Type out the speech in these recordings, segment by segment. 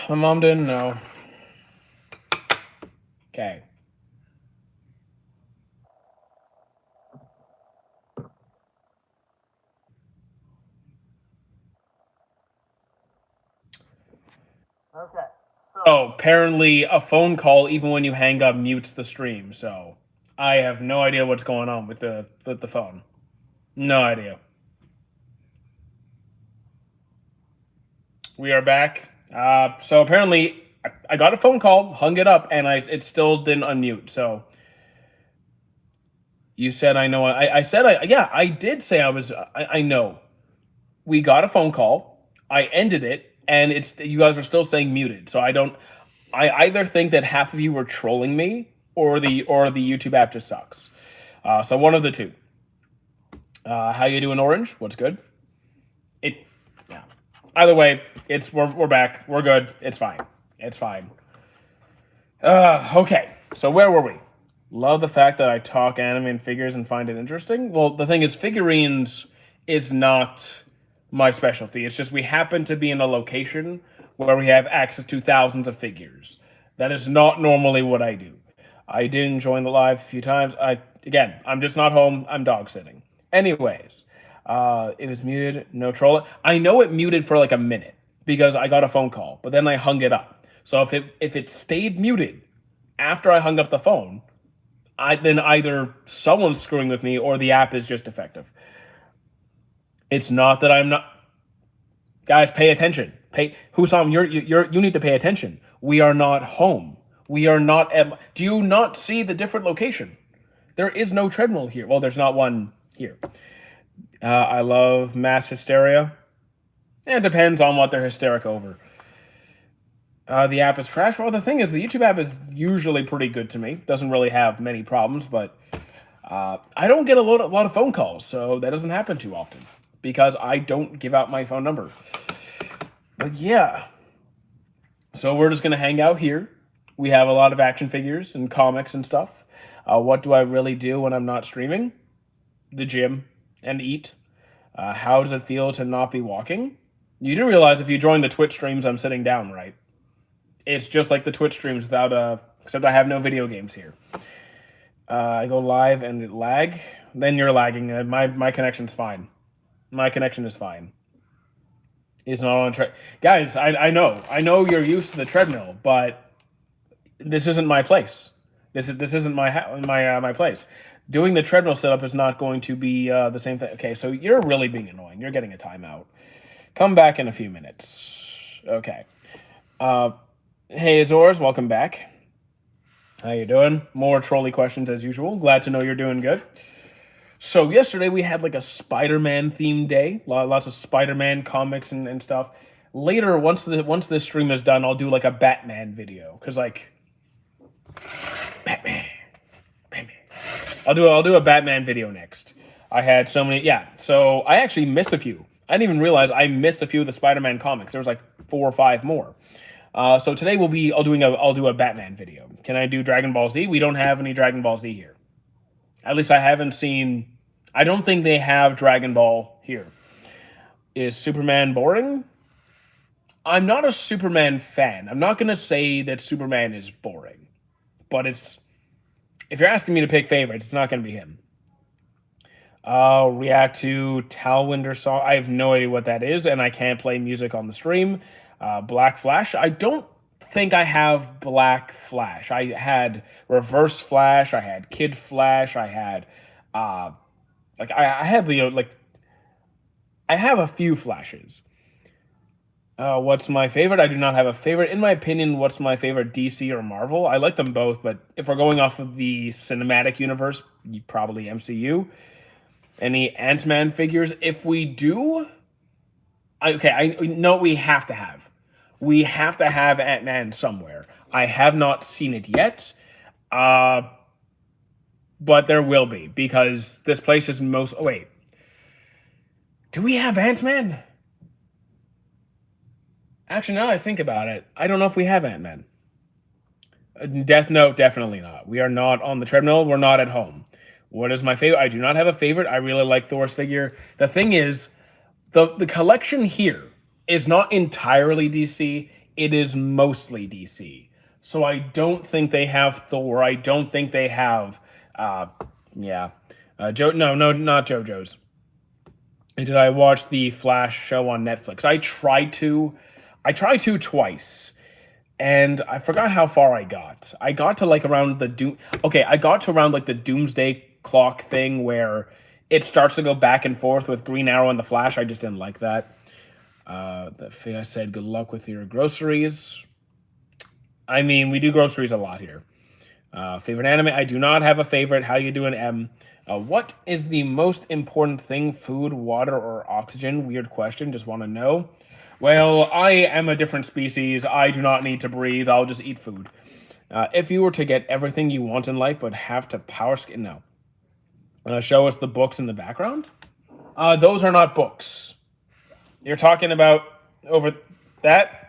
My mom didn't know. Okay. Okay. So apparently, a phone call, even when you hang up, mutes the stream. So I have no idea what's going on with the phone. No idea. We are back. So apparently, I got a phone call, hung it up, and it still didn't unmute. So you said I know. I said yeah, I did say I was. I know. We got a phone call. I ended it, and it's you guys are still saying muted. So I don't. I either think that half of you were trolling me, or the YouTube app just sucks. So one of the two. How you doing, Orange? What's good? It. Yeah. Either way, we're back. We're good. It's fine. It's fine. Okay. So where were we? Love the fact that I talk anime and figures and find it interesting. Well, the thing is, figurines is not my specialty. It's just we happen to be in a location where we have access to thousands of figures. That is not normally what I do. I did join the live a few times. I'm just not home. I'm dog sitting. Anyways, it was muted. No trolling. I know it muted for like a minute because I got a phone call, but then I hung it up. So if it stayed muted after I hung up the phone, then either someone's screwing with me or the app is just defective. It's not that I'm not. Guys, pay attention. Husam, you need to pay attention. We are not home. We are not do you not see the different location? There is no treadmill here. Well, there's not one here. I love mass hysteria. It depends on what they're hysteric over. The app is trash. Well, the thing is, the YouTube app is usually pretty good to me. Doesn't really have many problems, but I don't get a lot of phone calls, so that doesn't happen too often because I don't give out my phone number. But yeah, so we're just gonna hang out here. We have a lot of action figures and comics and stuff. What do I really do when I'm not streaming? The gym and eat. How does it feel to not be walking? You do realize if you join the Twitch streams, I'm sitting down, right? It's just like the Twitch streams except I have no video games here. I go live and it lag. Then you're lagging. My connection's fine. My connection is fine. It's not on a guys. I know you're used to the treadmill, but this isn't my place. This isn't my place. Doing the treadmill setup is not going to be the same thing. Okay, so you're really being annoying. You're getting a timeout. Come back in a few minutes. Okay. Hey Azores, welcome back. How you doing? More trolley questions as usual. Glad to know you're doing good. So yesterday we had like a Spider-Man themed day. Lots of Spider-Man comics and stuff. Later, once this stream is done, I'll do like a Batman video because like Batman. I'll do a Batman video next. I had so many. Yeah, so I actually missed a few. I didn't even realize I missed a few of the Spider-Man comics. There was like 4 or 5 more. So today I'll do a Batman video. Can I do Dragon Ball Z? We don't have any Dragon Ball Z here. At least I haven't seen. I don't think they have Dragon Ball here. Is Superman boring? I'm not a Superman fan. I'm not gonna say that Superman is boring, but if you're asking me to pick favorites, it's not gonna be him. I'll react to Talwinder song. I have no idea what that is, and I can't play music on the stream. Black Flash. I don't think I have Black Flash. I had Reverse Flash. I had Kid Flash. I had I had I have a few Flashes. What's my favorite? I do not have a favorite. In my opinion, what's my favorite, DC or Marvel? I like them both, but if we're going off of the cinematic universe, probably MCU. Any Ant-Man figures? If we do, I know we have to have. We have to have Ant-Man somewhere. I have not seen it yet, but there will be because this place is most. Oh, wait, do we have Ant-Man? Actually, now I think about it, I don't know if we have Ant-Man. Death Note, definitely not. We are not on the treadmill. We're not at home. What is my favorite? I do not have a favorite. I really like Thor's figure. The thing is, the collection here is not entirely DC. it is mostly DC. So I don't think they have Thor. I don't think they have, uh, yeah, no, not JoJo's. Did I watch the Flash show on Netflix? I tried to twice, and I forgot how far I got. I got to like around the doom. Okay, I got to around like the Doomsday Clock thing where it starts to go back and forth with Green Arrow and the Flash. I just didn't like that. I said, good luck with your groceries. I mean, we do groceries a lot here. Favorite anime? I do not have a favorite. How you doing, M? What is the most important thing? Food, water, or oxygen? Weird question. Just want to know. Well, I am a different species. I do not need to breathe. I'll just eat food. If you were to get everything you want in life but have to power skin, no. Show us the books in the background. Those are not books. You're talking about over that?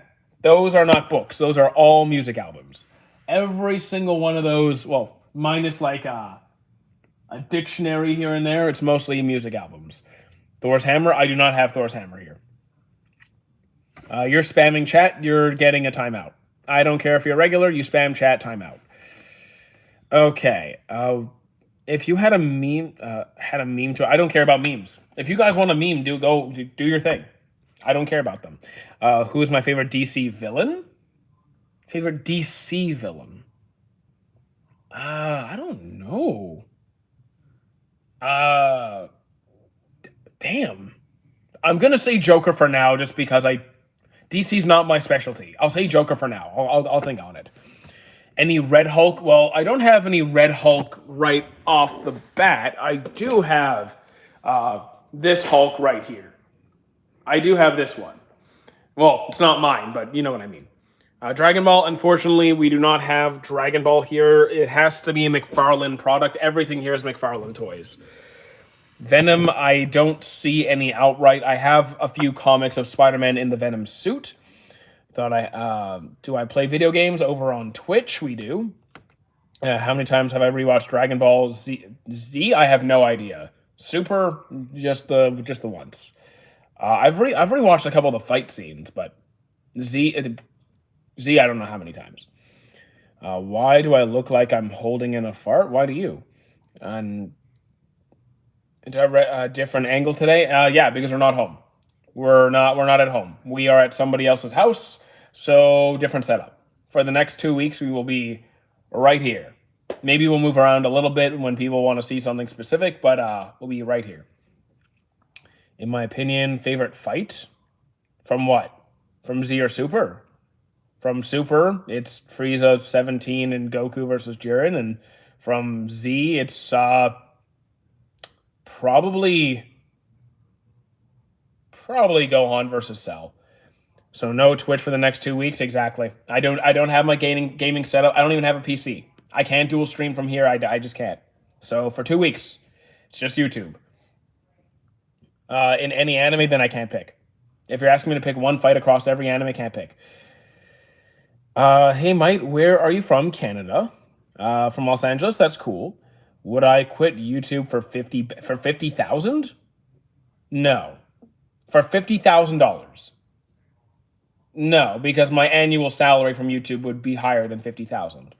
Those are not books. Those are all music albums. Every single one of those, well, minus like a dictionary here and there, it's mostly music albums. Thor's Hammer, I do not have Thor's Hammer here. You're spamming chat, you're getting a timeout. I don't care if you're regular, you spam chat, timeout. Okay. If you had a meme to, I don't care about memes. If you guys want a meme, do your thing. I don't care about them. Who is my favorite DC villain? Favorite DC villain? I don't know. Damn. I'm gonna say Joker for now, just because DC's not my specialty. I'll say Joker for now. I'll think on it. Any Red Hulk? Well, I don't have any Red Hulk right off the bat. I do have this Hulk right here. I do have this one. Well, it's not mine, but you know what I mean. Dragon Ball, unfortunately, we do not have Dragon Ball here. It has to be a McFarlane product. Everything here is McFarlane toys. Venom, I don't see any outright. I have a few comics of Spider-Man in the Venom suit. Do I play video games over on Twitch? We do. How many times have I rewatched Dragon Ball Z? I have no idea. Super, just the once. I've rewatched a couple of the fight scenes, but Z, I don't know how many times. Why do I look like I'm holding in a fart? Why do you? And a different angle today? Yeah, because we're not home. We're not at home. We are at somebody else's house, so different setup. For the next 2 weeks, we will be right here. Maybe we'll move around a little bit when people want to see something specific, but we'll be right here. In my opinion, favorite fight? From what? From Z or Super? From Super, it's Frieza 17 and Goku versus Jiren, and from Z, it's probably Gohan versus Cell. So no Twitch for the next 2 weeks. Exactly. I don't have my gaming setup. I don't even have a PC. I can't dual stream from here. I just can't. So for 2 weeks, it's just YouTube. In any anime, then I can't pick. If you're asking me to pick one fight across every anime, I can't pick. Hey, Mike, where are you from? Canada. From Los Angeles. That's cool. Would I quit YouTube for $50,000? No. For $50,000. No, because my annual salary from YouTube would be higher than $50,000.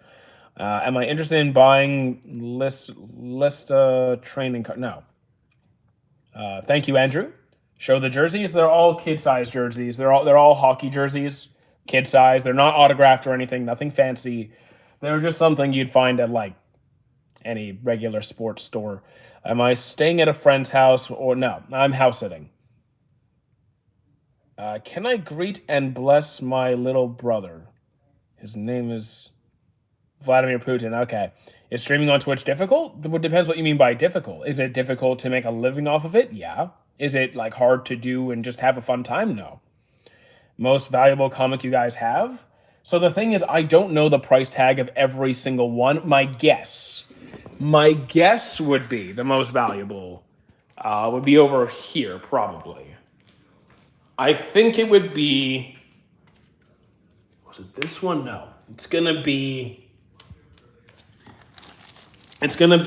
Am I interested in buying list training card? No. Thank you, Andrew. Show the jerseys. They're all kid-size jerseys. They're all hockey jerseys, kid-size. They're not autographed or anything. Nothing fancy. They're just something you'd find at like any regular sports store. Am I staying at a friend's house or no? I'm house sitting. Can I greet and bless my little brother? His name is Vladimir Putin. Okay. Is streaming on Twitch difficult? It depends what you mean by difficult. Is it difficult to make a living off of it? Yeah. Is it like hard to do and just have a fun time? No. Most valuable comic you guys have? So the thing is, I don't know the price tag of every single one. My guess would be the most valuable would be over here, probably. I think it would be... Was it this one? No. It's going to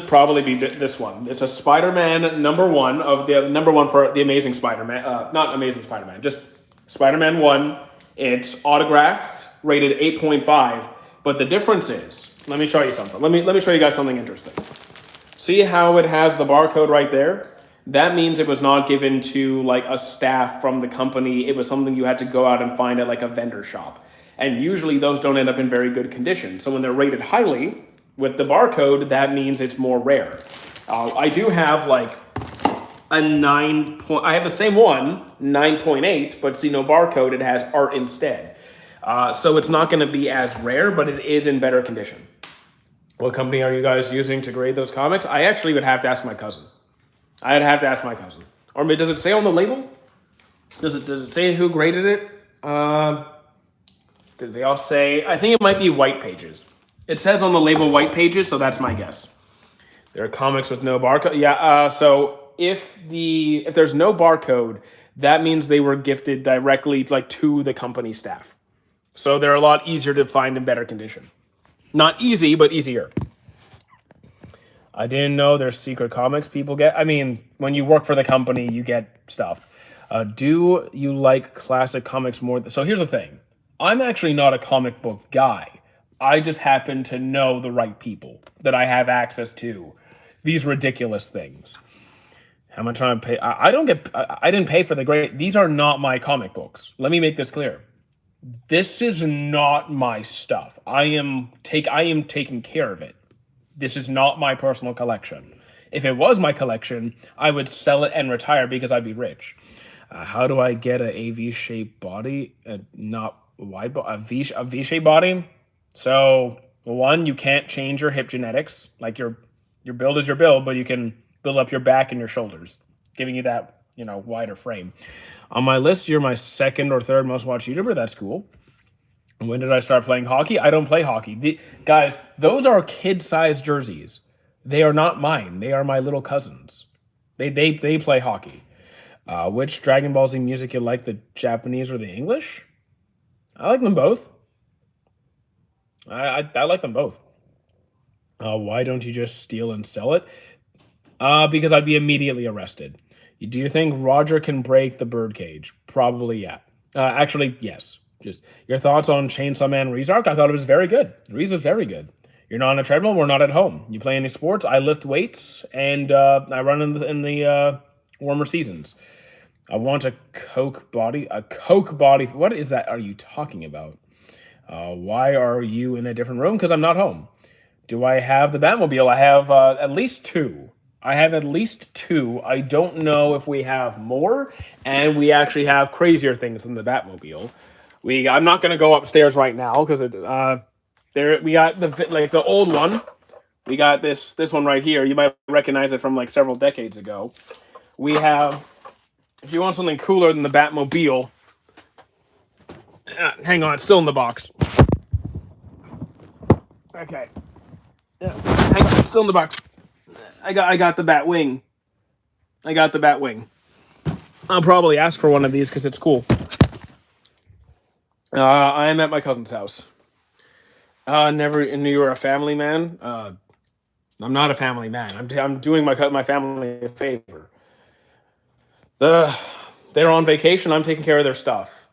probably be this one. It's a Spider-Man number one for the Amazing Spider-Man. Not Amazing Spider-Man, just Spider-Man 1. It's autographed, rated 8.5. But the difference is, let me show you something. Let me show you guys something interesting. See how it has the barcode right there? That means it was not given to like a staff from the company. It was something you had to go out and find at like a vendor shop. And usually those don't end up in very good condition. So when they're rated highly with the barcode, that means it's more rare. I do have like a 9 point, I have the same one, 9.8, but see no barcode, it has art instead. So it's not going to be as rare, but it is in better condition. What company are you guys using to grade those comics? I actually would have to ask my cousin. I'd have to ask my cousin. Or does it say on the label? Does it say who graded it? Did they all say? I think it might be White Pages. It says on the label White Pages, so that's my guess. There are comics with no barcode. Yeah. So if there's no barcode, that means they were gifted directly like to the company staff. So they're a lot easier to find in better condition. Not easy, but easier. I didn't know there's secret comics people get. I mean, when you work for the company, you get stuff. Do you like classic comics more? So here's the thing. I'm actually not a comic book guy. I just happen to know the right people that I have access to these ridiculous things. How much time I pay? I don't get. I didn't pay for the great. These are not my comic books. Let me make this clear. This is not my stuff. I am taking care of it. This is not my personal collection. If it was my collection, I would sell it and retire because I'd be rich. How do I get a V-shaped body? Not wide, a V-shaped body. So one, you can't change your hip genetics. Like your build is your build, but you can build up your back and your shoulders, giving you that wider frame. On my list, you're my second or third most watched YouTuber. That's cool. When did I start playing hockey? I don't play hockey. Guys, those are kid-sized jerseys. They are not mine. They are my little cousins. They play hockey. Which Dragon Ball Z music you like, the Japanese or the English? I like them both. I like them both. Why don't you just steal and sell it? Because I'd be immediately arrested. Do you think Roger can break the birdcage? Probably, yeah. Actually, yes. Just your thoughts on Chainsaw Man ReZark? I thought it was very good. Rez was very good. You're not on a treadmill. We're not at home. You play any sports? I lift weights and I run in the warmer seasons. I want a Coke body. A Coke body. What is that? Are you talking about? Why are you in a different room? Because I'm not home. Do I have the Batmobile? I have at least two. I don't know if we have more, and we actually have crazier things than the Batmobile. I'm not going to go upstairs right now because we got the old one. We got this one right here. You might recognize it from like several decades ago. We have, if you want something cooler than the Batmobile, hang on, it's still in the box. Okay. Yeah, hang on, it's still in the box. I got the Batwing. I'll probably ask for one of these because it's cool. I am at my cousin's house. Never knew you were a family man. I'm not a family man. I'm doing my family a favor. They're on vacation. I'm taking care of their stuff.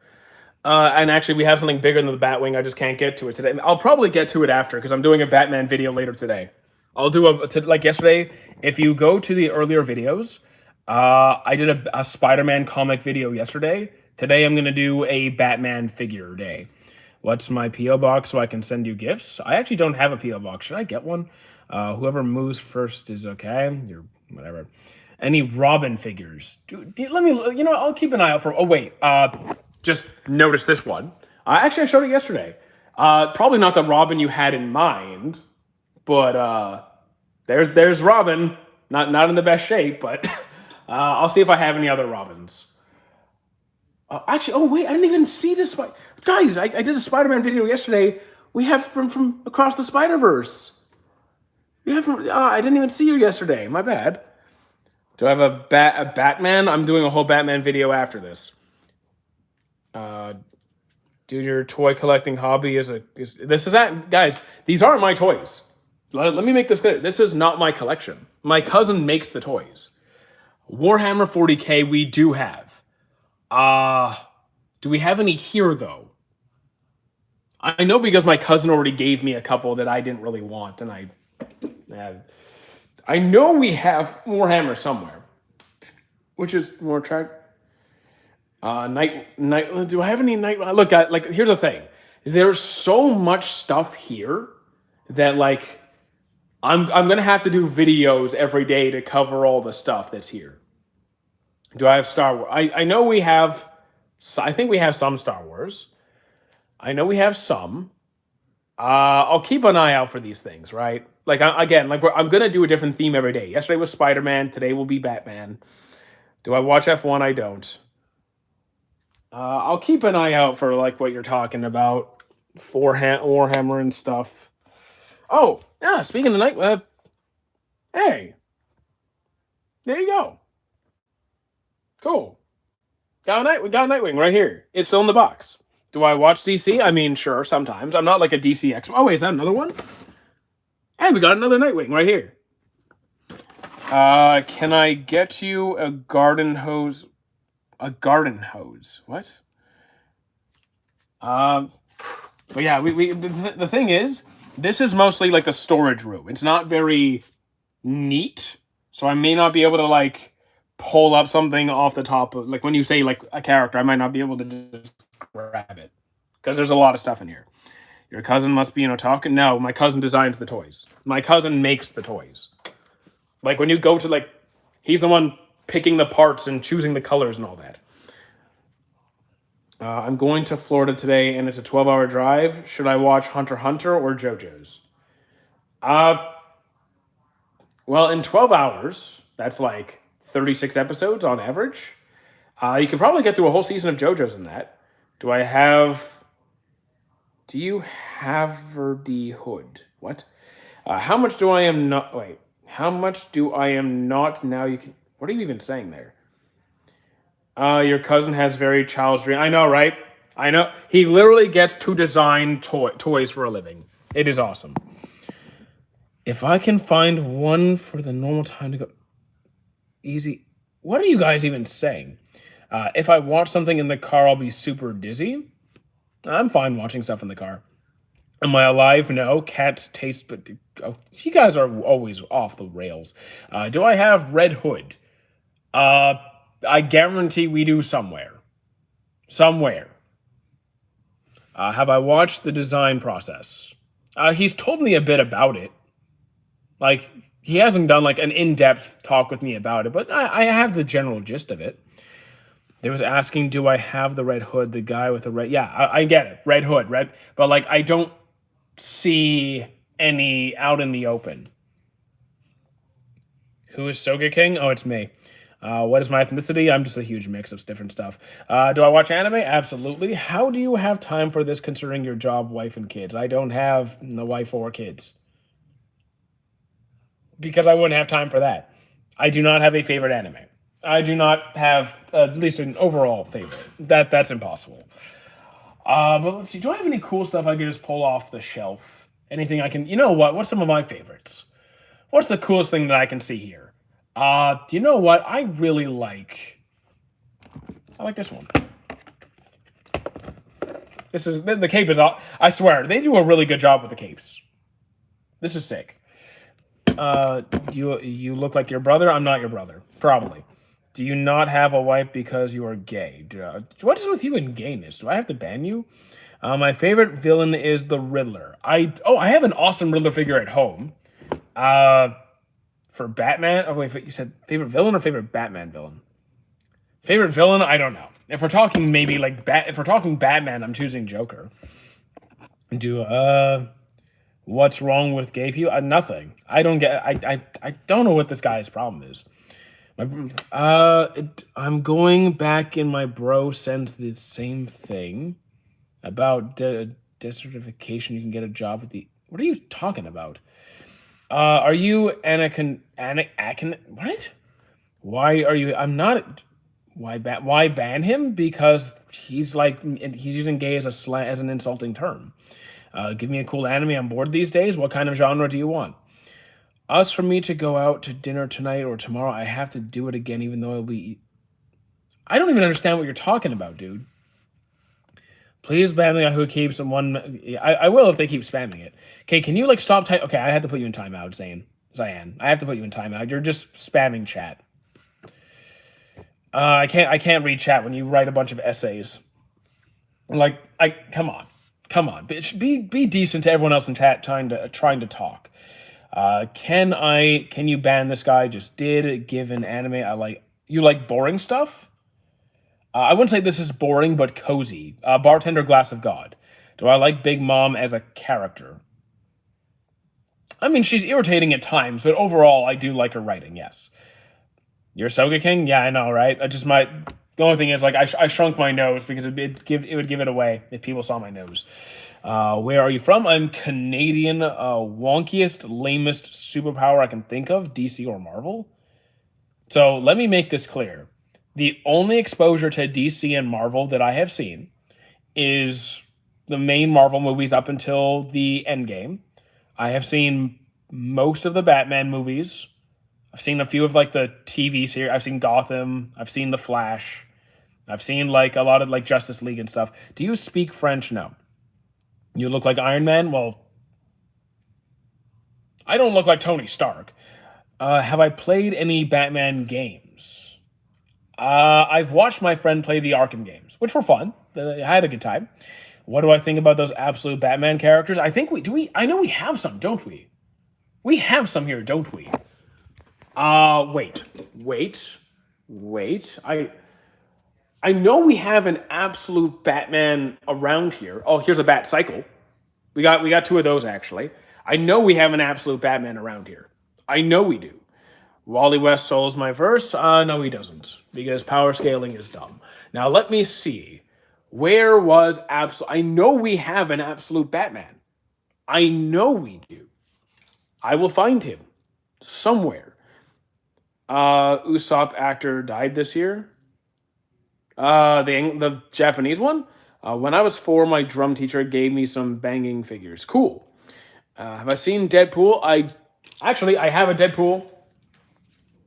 And actually, we have something bigger than the Batwing. I just can't get to it today. I'll probably get to it after because I'm doing a Batman video later today. I'll do like yesterday. If you go to the earlier videos, I did a Spider-Man comic video yesterday. Today I'm going to do a Batman figure day. What's my P.O. box so I can send you gifts? I actually don't have a P.O. box. Should I get one? Whoever moves first is okay. You're whatever. Any Robin figures? Dude, let me, I'll keep an eye out for, just notice this one. Actually, I showed it yesterday. Probably not the Robin you had in mind, but there's Robin. Not in the best shape, but I'll see if I have any other Robins. Actually, wait, I didn't even see this. Guys, I did a Spider-Man video yesterday. We have from Across the Spider-Verse. I didn't even see you yesterday. My bad. Do I have a Batman? I'm doing a whole Batman video after this. Dude, your toy collecting hobby guys, these aren't my toys. Let me make this clear. This is not my collection. My cousin makes the toys. Warhammer 40K we do have. Do we have any here, though? I know because my cousin already gave me a couple that I didn't really want, and I know we have Warhammer somewhere, which is more track. Night. Do I have any night? Look, like here's the thing. There's so much stuff here that like I'm gonna have to do videos every day to cover all the stuff that's here. Do I have Star Wars? I know we have. I think we have some Star Wars. I know we have some. I'll keep an eye out for these things, right? Like again, like I'm gonna do a different theme every day. Yesterday was Spider Man. Today will be Batman. Do I watch F1? I don't. I'll keep an eye out for like what you're talking about, for Warhammer and stuff. Oh yeah, speaking of night, hey, there you go. Cool. We got a Nightwing right here. It's still in the box. Do I watch DC? I mean, sure, sometimes. I'm not like a DC expert. Oh wait, is that another one? Hey, we got another Nightwing right here. Can I get you a garden hose? A garden hose? What? But yeah, the thing is, this is mostly like the storage room. It's not very neat, so I may not be able to like pull up something off the top of, like when you say like a character, I might not be able to just grab it because there's a lot of stuff in here. Your cousin must be an otaku. No, my cousin designs the toys. My cousin makes the toys. Like when you go to like, he's the one picking the parts and choosing the colors and all that. I'm going to Florida today, and it's a 12-hour drive. Should I watch Hunter x Hunter or JoJo's? Well, in 12 hours, that's like 36 episodes on average. You can probably get through a whole season of JoJo's in that. Do you have the hood? What? How much do I am not? Wait. How much do I am not now? You can. What are you even saying there? Your cousin has very child's dream. I know, right? I know. He literally gets to design toys for a living. It is awesome. If I can find one for the normal time to go easy. What are you guys even saying? If I watch something in the car, I'll be super dizzy. I'm fine watching stuff in the car. Am I alive? No. Cats taste, but you guys are always off the rails. Do I have Red Hood? I guarantee we do somewhere. Somewhere. Have I watched the design process? He's told me a bit about it. Like, he hasn't done like an in-depth talk with me about it, but I have the general gist of it. They was asking, do I have the Red Hood, the guy with the red? Yeah, I get it. Red Hood, red. But like, I don't see any out in the open. Who is Soga King? Oh, it's me. What is my ethnicity? I'm just a huge mix of different stuff. Do I watch anime? Absolutely. How do you have time for this considering your job, wife, and kids? I don't have a wife or kids. Because I wouldn't have time for that. I do not have a favorite anime. I do not have at least an overall favorite. That's impossible. But let's see. Do I have any cool stuff I can just pull off the shelf? Anything I can... You know what? What's some of my favorites? What's the coolest thing that I can see here? You know what? I really like... I like this one. This is... The cape is... I swear, they do a really good job with the capes. This is sick. You look like your brother? I'm not your brother. Probably. Do you not have a wife because you are gay? What is with you and gayness? Do I have to ban you? My favorite villain is the Riddler. I have an awesome Riddler figure at home. For Batman. Oh wait, you said favorite villain or favorite Batman villain? Favorite villain? I don't know. If we're talking maybe like if we're talking Batman, I'm choosing Joker. What's wrong with gay people? Nothing. I don't get. I don't know what this guy's problem is. I'm going back in my bro sends the same thing about desertification. You can get a job with the. What are you talking about? Are you Anakin? What? Why are you? I'm not. Why ban him? Because he's using gay as as an insulting term. Give me a cool anime I'm bored these days. What kind of genre do you want? As for me to go out to dinner tonight or tomorrow, I have to do it again, even though it'll be... I don't even understand what you're talking about, dude. Please ban the guy who keeps one. I will if they keep spamming it. Okay, can you like stop? Okay, I have to put you in timeout, Cyan. I have to put you in timeout. You're just spamming chat. I can't read chat when you write a bunch of essays. Like come on, bitch. Be decent to everyone else in chat trying to talk. Can you ban this guy? Just did give an anime. You like boring stuff. I wouldn't say this is boring, but cozy. Bartender Glass of God. Do I like Big Mom as a character? I mean, she's irritating at times, but overall, I do like her writing, yes. You're Soga King? Yeah, I know, right? The only thing is, like, I shrunk my nose because it would give it away if people saw my nose. Where are you from? I'm Canadian. Wonkiest, lamest superpower I can think of, DC or Marvel. So let me make this clear. The only exposure to DC and Marvel that I have seen is the main Marvel movies up until the Endgame. I have seen most of the Batman movies. I've seen a few of like the TV series. I've seen Gotham. I've seen The Flash. I've seen like a lot of like Justice League and stuff. Do you speak French? No. You look like Iron Man? Well, I don't look like Tony Stark. Have I played any Batman games? I've watched my friend play the Arkham games, which were fun. I had a good time. What do I think about those absolute Batman characters? I think I know we have some, don't we? We have some here, don't we? Wait. I know we have an absolute Batman around here. Oh, here's a Bat Cycle. We got two of those actually. I know we have an absolute Batman around here. I know we do. Wally West souls my verse? No, he doesn't, because power scaling is dumb. Now let me see. Where was absolute? I know we have an absolute Batman. I know we do. I will find him somewhere. Usopp actor died this year. The Japanese one. When I was 4, my drum teacher gave me some banging figures. Cool. Have I seen Deadpool? I have a Deadpool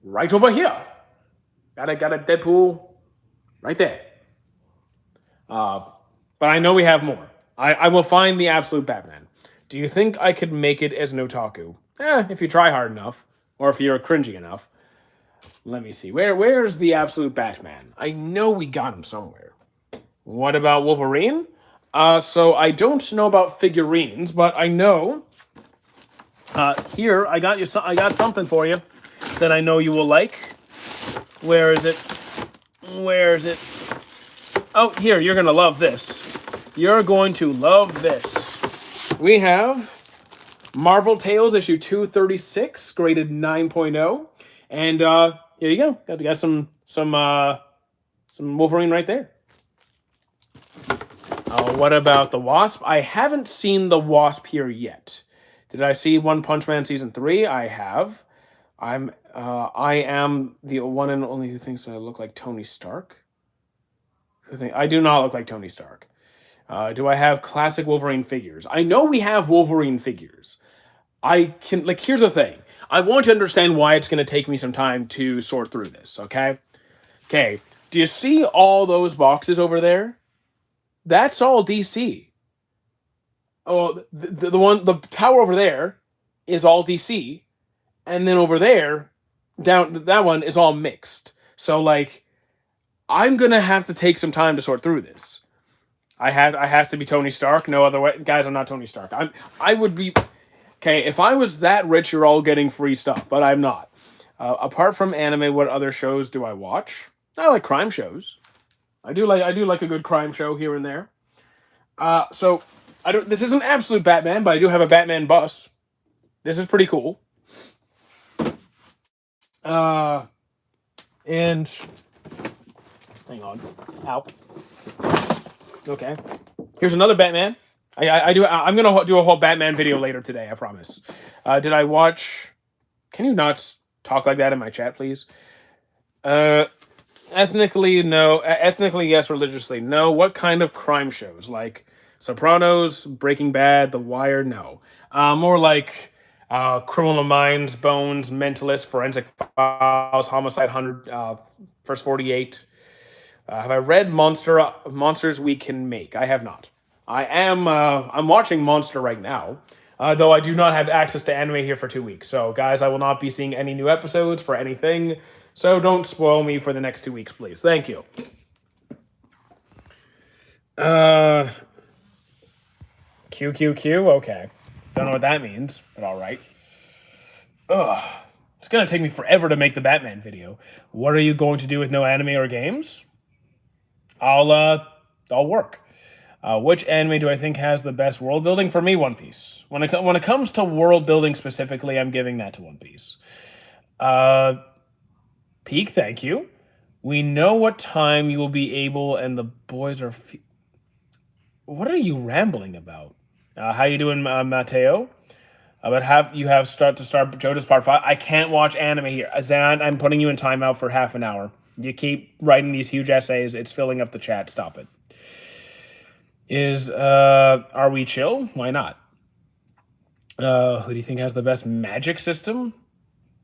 right over here. Got a Deadpool right there. But I know we have more. I will find the absolute Batman. Do you think I could make it as an otaku? If you try hard enough, or if you're cringy enough. Let me see. Where's the absolute Batman? I know we got him somewhere. What about Wolverine? So I don't know about figurines, but I know. Here I got something for you that I know you will like. Where is it? Oh, here, you're gonna love this. You're going to love this. We have Marvel Tales issue 236, graded 9.0, and here you go. Got some Wolverine right there. What about the Wasp? I haven't seen the Wasp here yet. Did I see One Punch Man season 3? I have. I am the one and only who thinks that I look like Tony Stark. I do not look like Tony Stark. Do I have classic Wolverine figures? I know we have Wolverine figures. Here's the thing. I want to understand why it's going to take me some time to sort through this, okay? Okay, do you see all those boxes over there? That's all DC. Oh, the tower over there is all DC, and then over there, down that one is all mixed. So like, I'm gonna have to take some time to sort through this. I has to be Tony Stark. No other way, guys. I'm not Tony Stark. I would be. Okay, if I was that rich, you're all getting free stuff, but I'm not. Apart from anime, what other shows do I watch? I like crime shows. I do like a good crime show here and there. So this isn't absolute Batman, but I do have a Batman bust. This is pretty cool. And hang on. Ow. Okay. Here's another Batman. I'm gonna do a whole Batman video later today. I promise. Did I watch? Can you not talk like that in my chat, please? Ethnically, no. Ethnically, yes. Religiously, no. What kind of crime shows? Like Sopranos, Breaking Bad, The Wire? No. More like Criminal Minds, Bones, Mentalist, Forensic Files, Homicide 100, First 48. Have I read Monsters We Can Make? I have not. I'm watching Monster right now, though I do not have access to anime here for 2 weeks. So, guys, I will not be seeing any new episodes for anything. So don't spoil me for the next 2 weeks, please. Thank you. QQQ? Okay. Don't know what that means, but alright. Ugh. It's gonna take me forever to make the Batman video. What are you going to do with no anime or games? I'll work. Which anime do I think has the best world building? For me, One Piece. When it comes to world building specifically, I'm giving that to One Piece. Peak, thank you. We know what time you will be able, and the boys are. What are you rambling about? How you doing, Mateo? But have start JoJo's Part 5. I can't watch anime here. Azan, I'm putting you in timeout for half an hour. You keep writing these huge essays. It's filling up the chat. Stop it. Are we chill? Why not? Who do you think has the best magic system?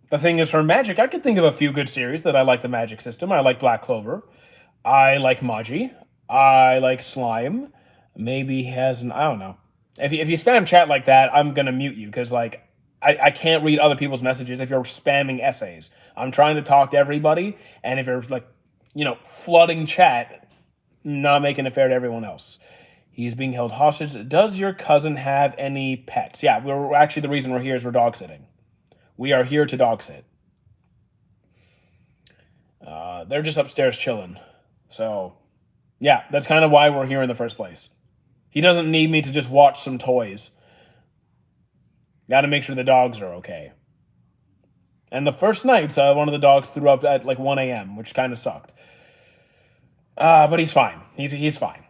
The thing is, for magic, I could think of a few good series that I like the magic system. I like Black Clover. I like Maji. I like Slime. Maybe he has an, I don't know. If you spam chat like that, I'm going to mute you because, like, I can't read other people's messages if you're spamming essays. I'm trying to talk to everybody, and if you're, like, flooding chat, not making it fair to everyone else. He's being held hostage. Does your cousin have any pets? Yeah, we're actually, the reason we're here is we're dog sitting. We are here to dog sit. They're just upstairs chilling. So, yeah, that's kind of why we're here in the first place. He doesn't need me to just watch some toys. Got to make sure the dogs are okay. And the first night, one of the dogs threw up at like 1 a.m., which kind of sucked. But he's fine. He's fine.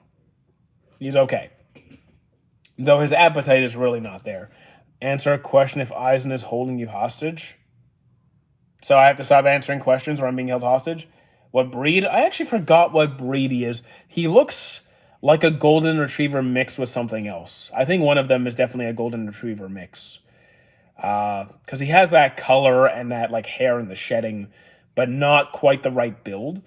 He's okay. Though his appetite is really not there. Answer a question if Aizen is holding you hostage. So I have to stop answering questions or I'm being held hostage? What breed? I actually forgot what breed he is. He looks like a golden retriever mixed with something else. I think one of them is definitely a golden retriever mix. Because he has that color and that like hair and the shedding, but not quite the right build.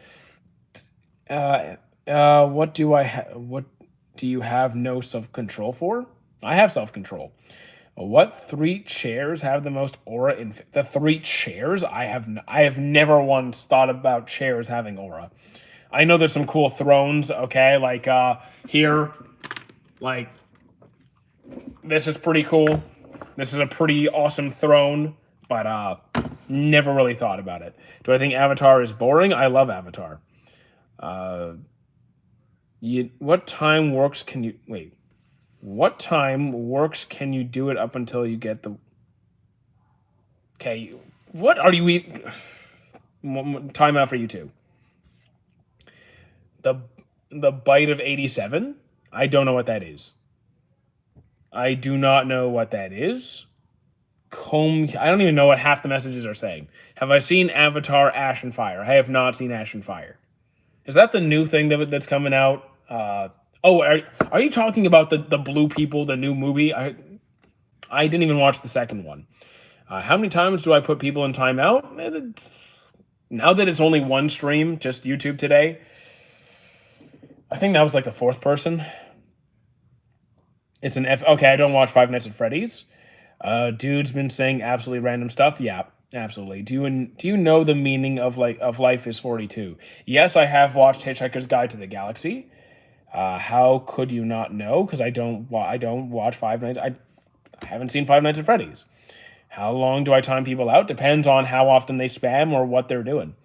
What do you have no self-control for? I have self-control. What 3 chairs have the most aura in the 3 chairs? I have never once thought about chairs having aura. I know there's some cool thrones, okay? Like here, like this is pretty cool. This is a pretty awesome throne, but never really thought about it. Do I think Avatar is boring? I love Avatar. What time works can you wait? What time works can you do it up until you get the... Okay, what are you... Time out for you two. The bite of 87? I don't know what that is. I do not know what that is. I don't even know what half the messages are saying. Have I seen Avatar Ash and Fire? I have not seen Ash and Fire. Is that the new thing that's coming out? Are you talking about the blue people, the new movie? I didn't even watch the second one. How many times do I put people in timeout? Now that it's only one stream, just YouTube today, I think that was like the 4th person. It's an Okay, I don't watch Five Nights at Freddy's. Dude's been saying absolutely random stuff. Yeah, absolutely. Do you know the meaning of life is 42? Yes, I have watched Hitchhiker's Guide to the Galaxy. How could you not know? Because I don't watch Five Nights. I haven't seen Five Nights at Freddy's. How long do I time people out? Depends on how often they spam or what they're doing.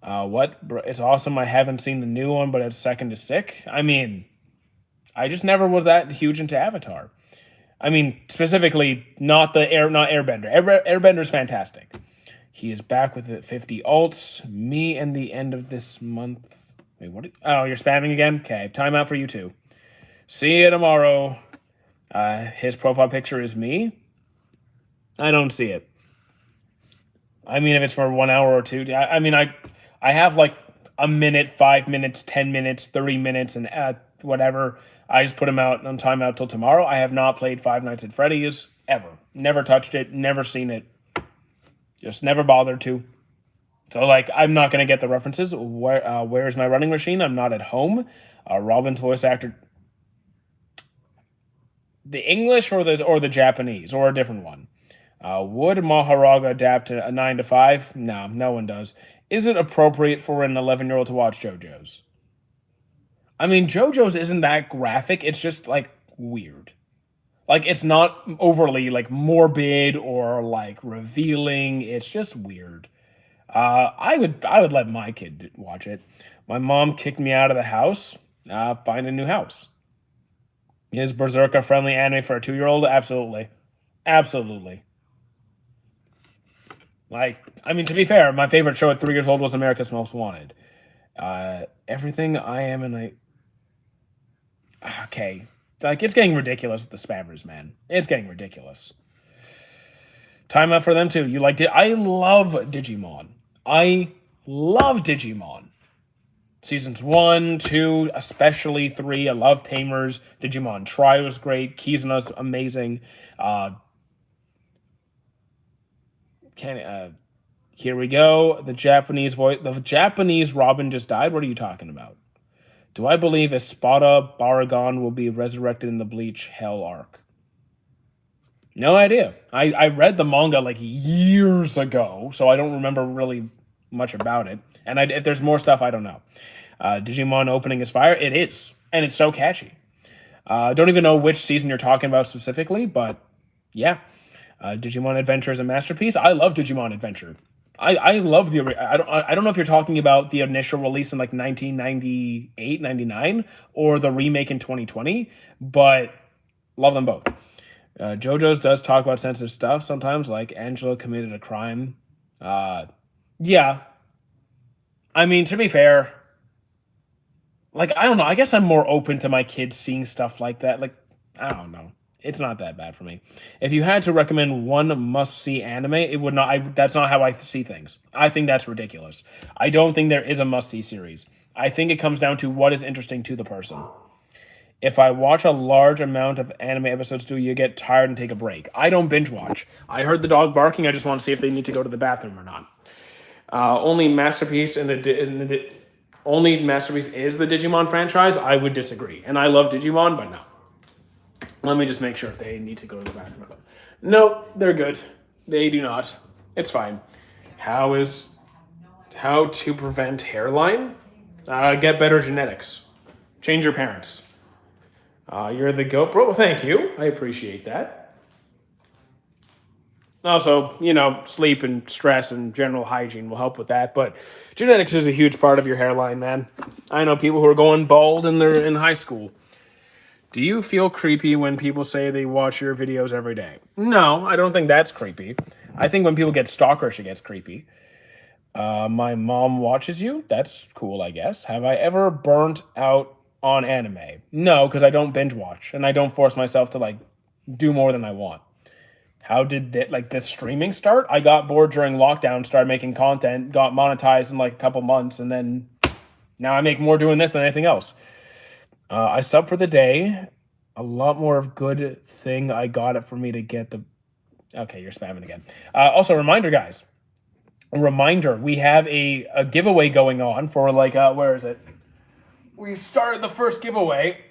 It's awesome. I haven't seen the new one, but it's second to sick. I mean, I just never was that huge into Avatar. I mean, specifically, not Airbender. Airbender's fantastic. He is back with the 50 alts. Me and the end of this month. Wait, what? You're spamming again? Okay, timeout for you too. See you tomorrow. His profile picture is me. I don't see it. I mean, if it's for 1 hour or 2, I have like a minute, 5 minutes, 10 minutes, 30 minutes, and whatever. I just put them out on timeout till tomorrow. I have not played Five Nights at Freddy's ever. Never touched it. Never seen it. Just never bothered to. So like, I'm not gonna get the references. Where's my running machine? I'm not at home. Robin's voice actor, the English or the Japanese or a different one. Would Maharaga adapt to a 9 to 5? No, no one does. Is it appropriate for an 11-year-old to watch JoJo's? I mean, JoJo's isn't that graphic. It's just like weird. Like it's not overly like morbid or like revealing. It's just weird. I would let my kid watch it. My mom kicked me out of the house. Find a new house. Is Berserk a friendly anime for a 2-year-old? Absolutely, absolutely. Like, I mean, to be fair, my favorite show at 3 years old was America's Most Wanted. Everything I am and I. Okay, like it's getting ridiculous with the spammers, man. It's getting ridiculous. Time up for them too. You liked it? I love Digimon. I love Digimon. Seasons 1, 2, especially 3. I love Tamers. Digimon Tri was great. Kizuna's amazing. Can Here we go. The Japanese Robin just died. What are you talking about? Do I believe Espada Baragon will be resurrected in the Bleach Hell arc? No idea. I read the manga like years ago, so I don't remember really much about it. And if there's more stuff, I don't know. Digimon opening is fire. It is, and it's so catchy. Don't even know which season you're talking about specifically, but yeah. Digimon Adventure is a masterpiece. I love Digimon Adventure. I love the. I don't know if you're talking about the initial release in like 1998, 99, or the remake in 2020, but love them both. JoJo's does talk about sensitive stuff sometimes, like Angela committed a crime. Yeah. I mean, to be fair, like I don't know. I guess I'm more open to my kids seeing stuff like that. Like I don't know. It's not that bad for me. If you had to recommend one must-see anime, it would not. That's not how I see things. I think that's ridiculous. I don't think there is a must-see series. I think it comes down to what is interesting to the person. If I watch a large amount of anime episodes, do you get tired and take a break? I don't binge watch. I heard the dog barking. I just want to see if they need to go to the bathroom or not. Only masterpiece only masterpiece is the Digimon franchise. I would disagree, and I love Digimon, but no. Let me just make sure if they need to go to the bathroom. No, they're good. They do not. It's fine. How to prevent hairline? Get better genetics. Change your parents. You're the goat, bro. Well, thank you. I appreciate that. Also, sleep and stress and general hygiene will help with that. But genetics is a huge part of your hairline, man. I know people who are going bald and they're in high school. Do you feel creepy when people say they watch your videos every day? No, I don't think that's creepy. I think when people get stalkerish, it gets creepy. My mom watches you. That's cool, I guess. Have I ever burnt out on anime? No, because I don't binge watch and I don't force myself to like do more than I want. How did this streaming start? I got bored during lockdown, started making content, got monetized in like a couple months, and then now I make more doing this than anything else. I sub for the day. A lot more of good thing I got it for me to get the. Okay, you're spamming again. Also, reminder, guys. A reminder: we have a giveaway going on for like where is it? We started the first giveaway.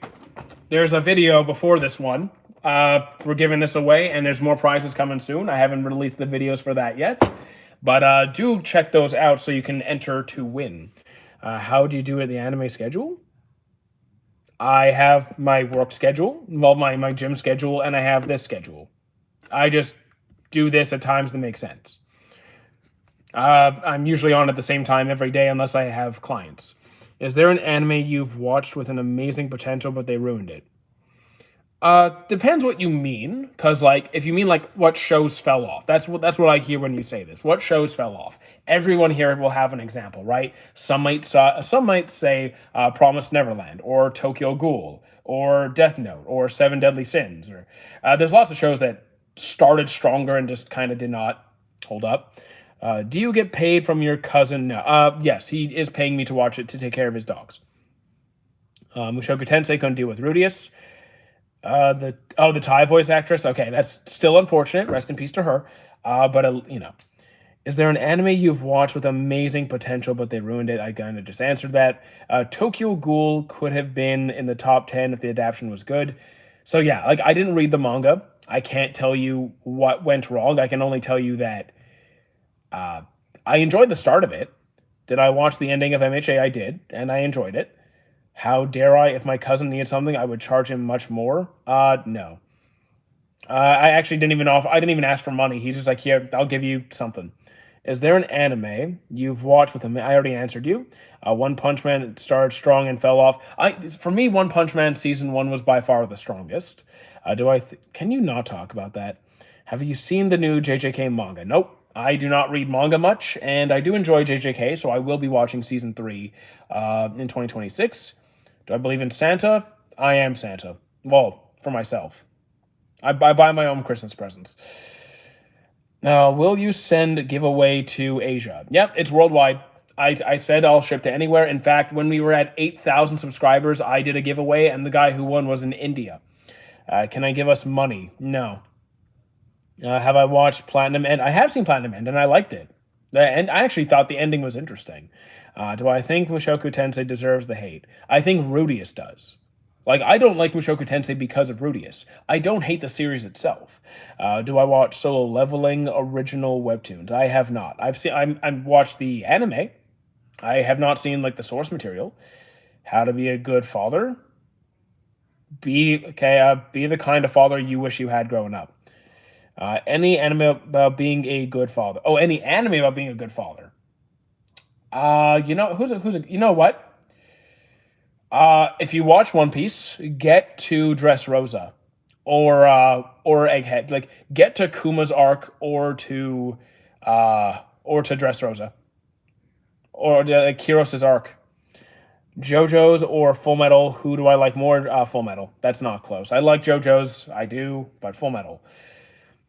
There's a video before this one. We're giving this away, and there's more prizes coming soon. I haven't released the videos for that yet, but do check those out so you can enter to win. How do you do it? The anime schedule? I have my work schedule, well, my gym schedule, and I have this schedule. I just do this at times that make sense. I'm usually on at the same time every day unless I have clients. Is there an anime you've watched with an amazing potential but they ruined it? Depends what you mean, because like if you mean like what shows fell off, that's what I hear when you say this. What shows fell off? Everyone here will have an example, right? Some might say Promised Neverland or Tokyo Ghoul or Death Note or Seven Deadly Sins. Or there's lots of shows that started stronger and just kind of did not hold up. Do you get paid from your cousin? No. Yes, he is paying me to watch it to take care of his dogs. Mushoku Tensei couldn't deal with Rudius. The Thai voice actress. Okay, that's still unfortunate. Rest in peace to her. But Is there an anime you've watched with amazing potential, but they ruined it? I kind of just answered that. Tokyo Ghoul could have been in the top 10 if the adaptation was good. So, yeah, like I didn't read the manga. I can't tell you what went wrong. I can only tell you that uh, I enjoyed the start of it. Did I watch the ending of MHA? I did, and I enjoyed it. How dare I? If my cousin needed something, I would charge him much more. No. I actually didn't even offer. I didn't even ask for money. He's just like, here, I'll give you something. Is there an anime you've watched with him? I already answered you. One Punch Man started strong and fell off. For me, One Punch Man season one was by far the strongest. Can you not talk about that? Have you seen the new JJK manga? Nope. I do not read manga much, and I do enjoy JJK, so I will be watching season 3 in 2026. Do I believe in Santa? I am Santa. Well, for myself. I buy my own Christmas presents. Will you send giveaway to Asia? Yep, it's worldwide. I said I'll ship to anywhere. In fact, when we were at 8,000 subscribers, I did a giveaway, and the guy who won was in India. Can I give us money? No. Have I watched Platinum End? I have seen Platinum End, and I liked it. And I actually thought the ending was interesting. Do I think Mushoku Tensei deserves the hate? I think Rudius does. Like, I don't like Mushoku Tensei because of Rudius. I don't hate the series itself. Do I watch Solo Leveling original webtoons? I have not. I've watched the anime. I have not seen like the source material. How to be a good father? Be the kind of father you wish you had growing up. Any anime about being a good father? Oh, any anime about being a good father? You know what? If you watch One Piece, get to Dressrosa or Egghead. Like get to Kuma's arc or to Dressrosa or Kiros's arc. JoJo's or Full Metal. Who do I like more? Full Metal. That's not close. I like JoJo's. I do, but Full Metal.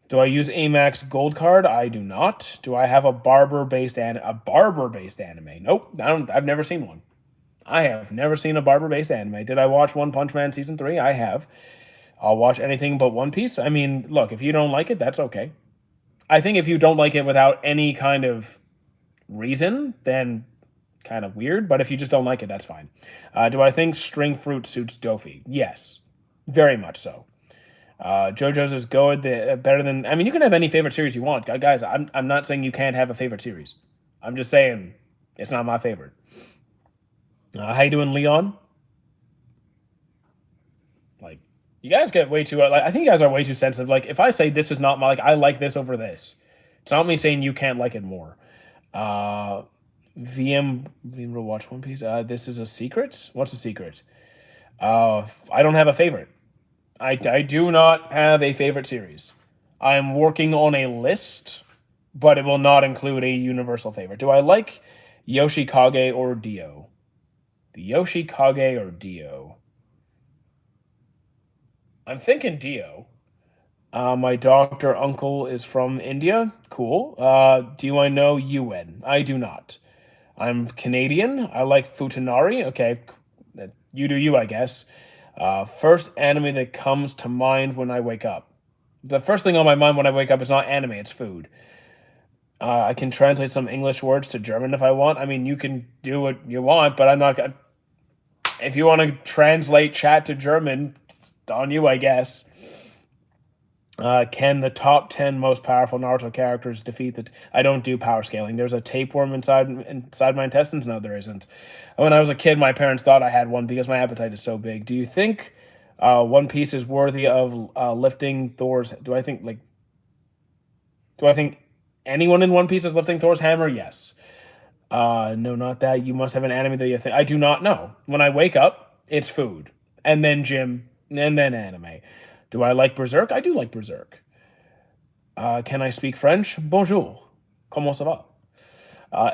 Do I use Amax Gold Card? I do not. Do I have a barber-based anime? Nope. I've never seen one. I have never seen a barber-based anime. Did I watch One Punch Man season 3? I have. I'll watch anything but One Piece. I mean, look, if you don't like it, that's okay. I think if you don't like it without any kind of reason, then kind of weird. But if you just don't like it, that's fine. Do I think String Fruit suits Dofi? Yes. Very much so. JoJo's is good, better than. I mean, you can have any favorite series you want, guys. I'm not saying you can't have a favorite series. I'm just saying it's not my favorite. How you doing, Leon? Like, you guys get way too. Like, I think you guys are way too sensitive. Like, if I say this is not my, like, I like this over this. It's not me saying you can't like it more. VM will watch One Piece. This is a secret. What's a secret? I don't have a favorite. I do not have a favorite series. I am working on a list, but it will not include a universal favorite. Do I like Yoshikage or Dio? The Yoshikage or Dio? I'm thinking Dio. My doctor uncle is from India. Cool. Do I know UN? I do not. I'm Canadian. I like Futanari. Okay, you do you, I guess. First anime that comes to mind when I wake up. The first thing on my mind when I wake up is not anime, it's food. I can translate some English words to German if I want. I mean, you can do what you want, but I'm not going to. If you want to translate chat to German, it's on you, I guess. Can the top 10 most powerful Naruto characters defeat the... I don't do power scaling. There's a tapeworm inside my intestines? No, there isn't. When I was a kid, my parents thought I had one because my appetite is so big. Do you think One Piece is worthy of lifting Thor's... Do I think anyone in One Piece is lifting Thor's hammer? Yes. No, not that. You must have an anime that you think... I do not know. When I wake up, it's food. And then gym. And then anime. Do I like Berserk? I do like Berserk. Can I speak French? Bonjour. Comment ça va?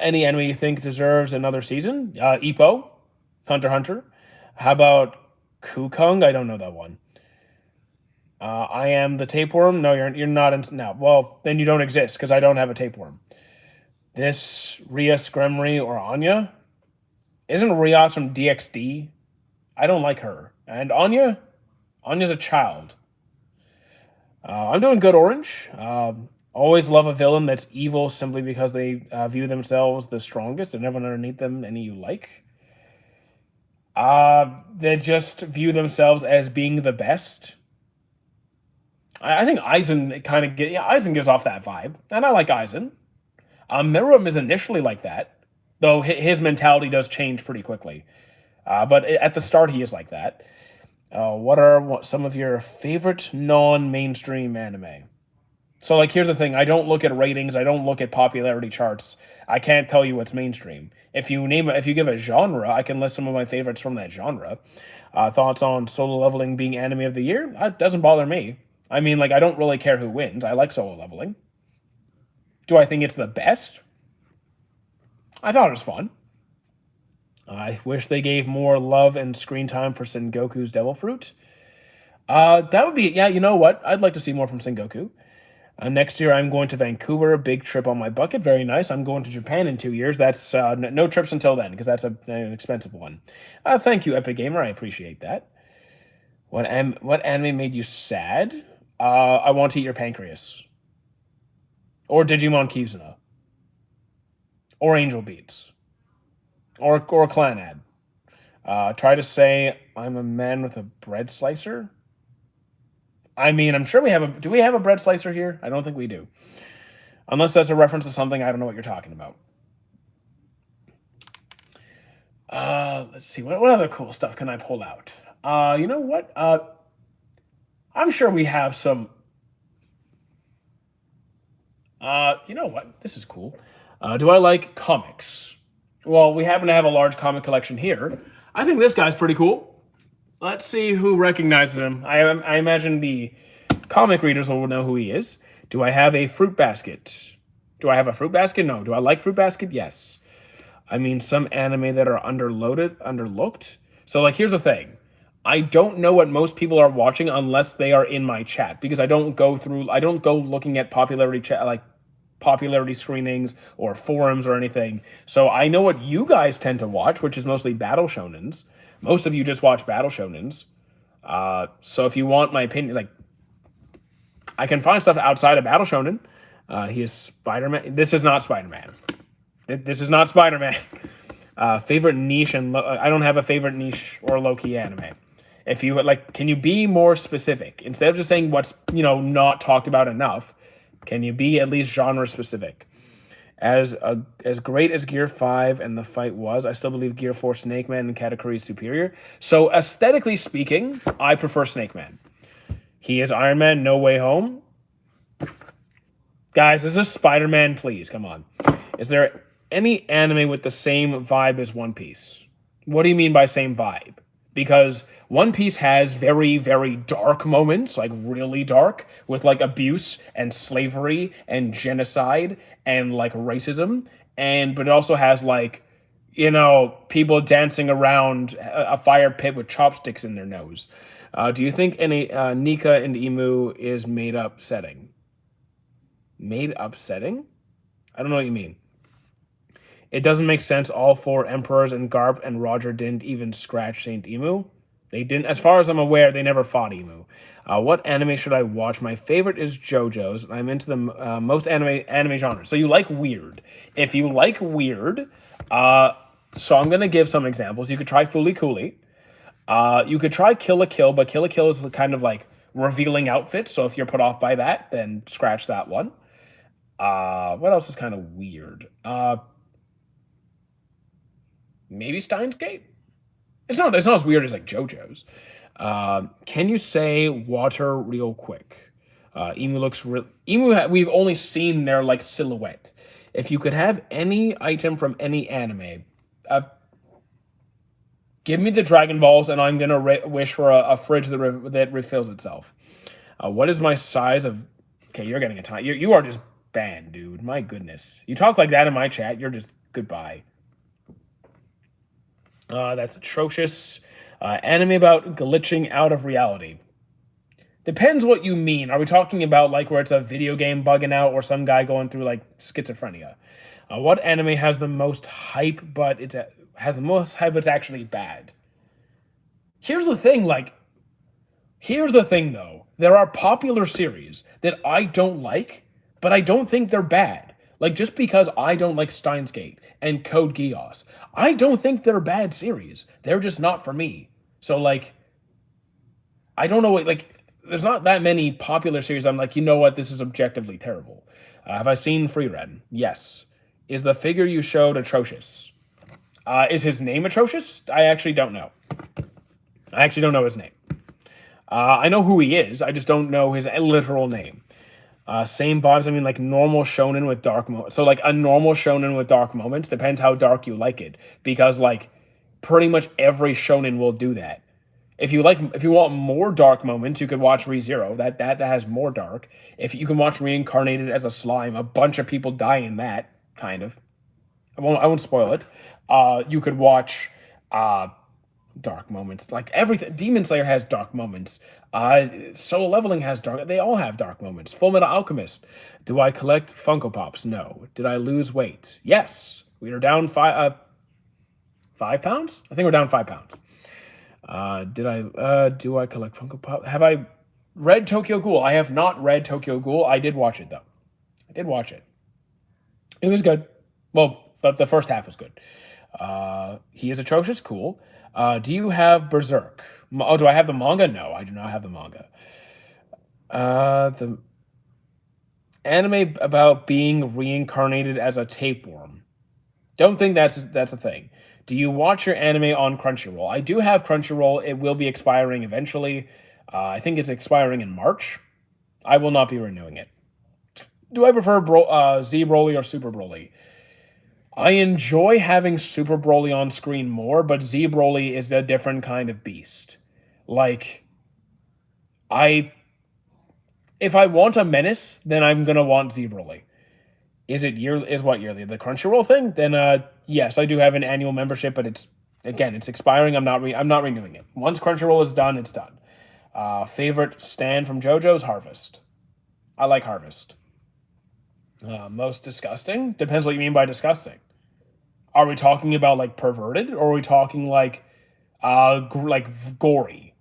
Any anime you think deserves another season? Ippo, Hunter x Hunter. How about Kukung? I don't know that one. I am the tapeworm. No, you're not. No, well, then you don't exist because I don't have a tapeworm. This Rias Gremry or Anya? Isn't Rias from DxD? I don't like her. And Anya's a child. I'm doing good, Orange. Always love a villain that's evil simply because they view themselves the strongest and everyone underneath them any you like. They just view themselves as being the best. I think Aizen kind of Aizen gives off that vibe, and I like Aizen. Miram is initially like that, though his mentality does change pretty quickly. But at the start, he is like that. What are some of your favorite non-mainstream anime? So, like, here's the thing: I don't look at ratings. I don't look at popularity charts. I can't tell you what's mainstream. If you give a genre, I can list some of my favorites from that genre. Thoughts on Solo Leveling being anime of the year? That doesn't bother me. I mean, like, I don't really care who wins. I like Solo Leveling. Do I think it's the best? I thought it was fun. I wish they gave more love and screen time for Sengoku's Devil Fruit. That would be, yeah, you know what? I'd like to see more from Sengoku. Next year, I'm going to Vancouver. Big trip on my bucket. Very nice. I'm going to Japan in 2 years. That's no trips until then because that's an expensive one. Thank you, Epic Gamer. I appreciate that. What anime made you sad? I Want to Eat Your Pancreas. Or Digimon Kizuna. Or Angel Beats. Or Clanad. Try to say I'm a man with a bread slicer. I mean, I'm sure we have a. Do we have a bread slicer here? I don't think we do. Unless that's a reference to something I don't know what you're talking about. Let's see. What other cool stuff can I pull out? You know what? I'm sure we have some. You know what? This is cool. Do I like comics? Well, we happen to have a large comic collection here. I think this guy's pretty cool. Let's see who recognizes him. I imagine the comic readers will know who he is. Do I have a fruit basket? Do I have a fruit basket? No. Do I like fruit basket? Yes. I mean, some anime that are underlooked. So, like, here's the thing. I don't know what most people are watching unless they are in my chat because I don't go looking at popularity screenings or forums or anything. So I know what you guys tend to watch, which is mostly battle shonens. Most of you just watch battle shonens. So if you want my opinion, like, I can find stuff outside of battle shonen. He is Spider-Man. This is not Spider-Man. This is not Spider-Man. Favorite niche and I don't have a favorite niche or low-key anime. If you like, can you be more specific instead of just saying what's not talked about enough? Can you be at least genre specific? As great as Gear 5 and the fight was, I still believe Gear 4 Snake Man and Katakuri is superior. So aesthetically speaking, I prefer Snake Man. He is Iron Man, No Way Home. Guys, this is Spider-Man, please, come on. Is there any anime with the same vibe as One Piece? What do you mean by same vibe? Because One Piece has very, very dark moments, like really dark, with like abuse and slavery and genocide and like racism, but it also has like, people dancing around a fire pit with chopsticks in their nose. Do you think any Nika and Emu is made up setting? Made up setting? I don't know what you mean. It doesn't make sense. All four emperors and Garp and Roger didn't even scratch Saint Emu. They didn't, as far as I'm aware, they never fought Emu. What anime should I watch? My favorite is JoJo's. I'm into the most anime genres. So you like weird. If you like weird, so I'm gonna give some examples. You could try Fooly Cooly. You could try Kill la Kill, but Kill la Kill is kind of like revealing outfits. So if you're put off by that, then scratch that one. What else is kind of weird? Maybe Steins Gate. It's not as weird as like JoJo's. Can you say water real quick? Emu looks we've only seen their like silhouette. If you could have any item from any anime, give me the Dragon Balls, and I'm gonna wish for a fridge that refills itself. What is my size of? Okay, you're getting a time. You are just banned, dude. My goodness, you talk like that in my chat. You're just goodbye. That's atrocious. Anime about glitching out of reality. Depends what you mean. Are we talking about like where it's a video game bugging out or some guy going through like schizophrenia? What anime has the most hype, but it's actually bad? Here's the thing, though. There are popular series that I don't like, but I don't think they're bad. Like, just because I don't like Steins Gate and Code Geass, I don't think they're bad series. They're just not for me. So, like, I don't know what, like, there's not that many popular series I'm like, you know what, this is objectively terrible. Have I seen Free Ren? Yes. Is the figure you showed atrocious? Is his name atrocious? I actually don't know. I actually don't know his name. I know who he is. I just don't know his literal name. Same vibes. I mean, like normal shonen with dark moments. So like a normal shonen with dark moments depends how dark you like it. Because like pretty much every shonen will do that. If you want more dark moments, you could watch ReZero. That has more dark. If you can watch Reincarnated as a slime, a bunch of people die in that kind of. I won't spoil it. You could watch dark moments. Like everything. Demon Slayer has dark moments. Solo Leveling has dark. They all have dark moments. Full Metal Alchemist. Do I collect Funko Pops? No. Did I lose weight? Yes. We are down 5 pounds. I think we're down 5 pounds. Do I collect Funko Pop? Have I read Tokyo Ghoul? I have not read Tokyo Ghoul. I did watch it though. I did watch it. It was good. Well, but the first half was good. He is atrocious. Cool. Do you have Berserk? Oh, do I have the manga? No, I do not have the manga. The anime about being reincarnated as a tapeworm. Don't think that's a thing. Do you watch your anime on Crunchyroll? I do have Crunchyroll. It will be expiring eventually. I think it's expiring in March. I will not be renewing it. Do I prefer Z Broly or Super Broly? I enjoy having Super Broly on screen more, but Z Broly is a different kind of beast. Like, if I want a menace, then I'm gonna want Z Broly. Is what yearly? The Crunchyroll thing? Then yes, I do have an annual membership, but it's expiring. I'm not renewing it. Once Crunchyroll is done, it's done. Favorite stand from JoJo's Harvest. I like Harvest. Most disgusting? Depends what you mean by disgusting. Are we talking about like perverted, or are we talking like gory?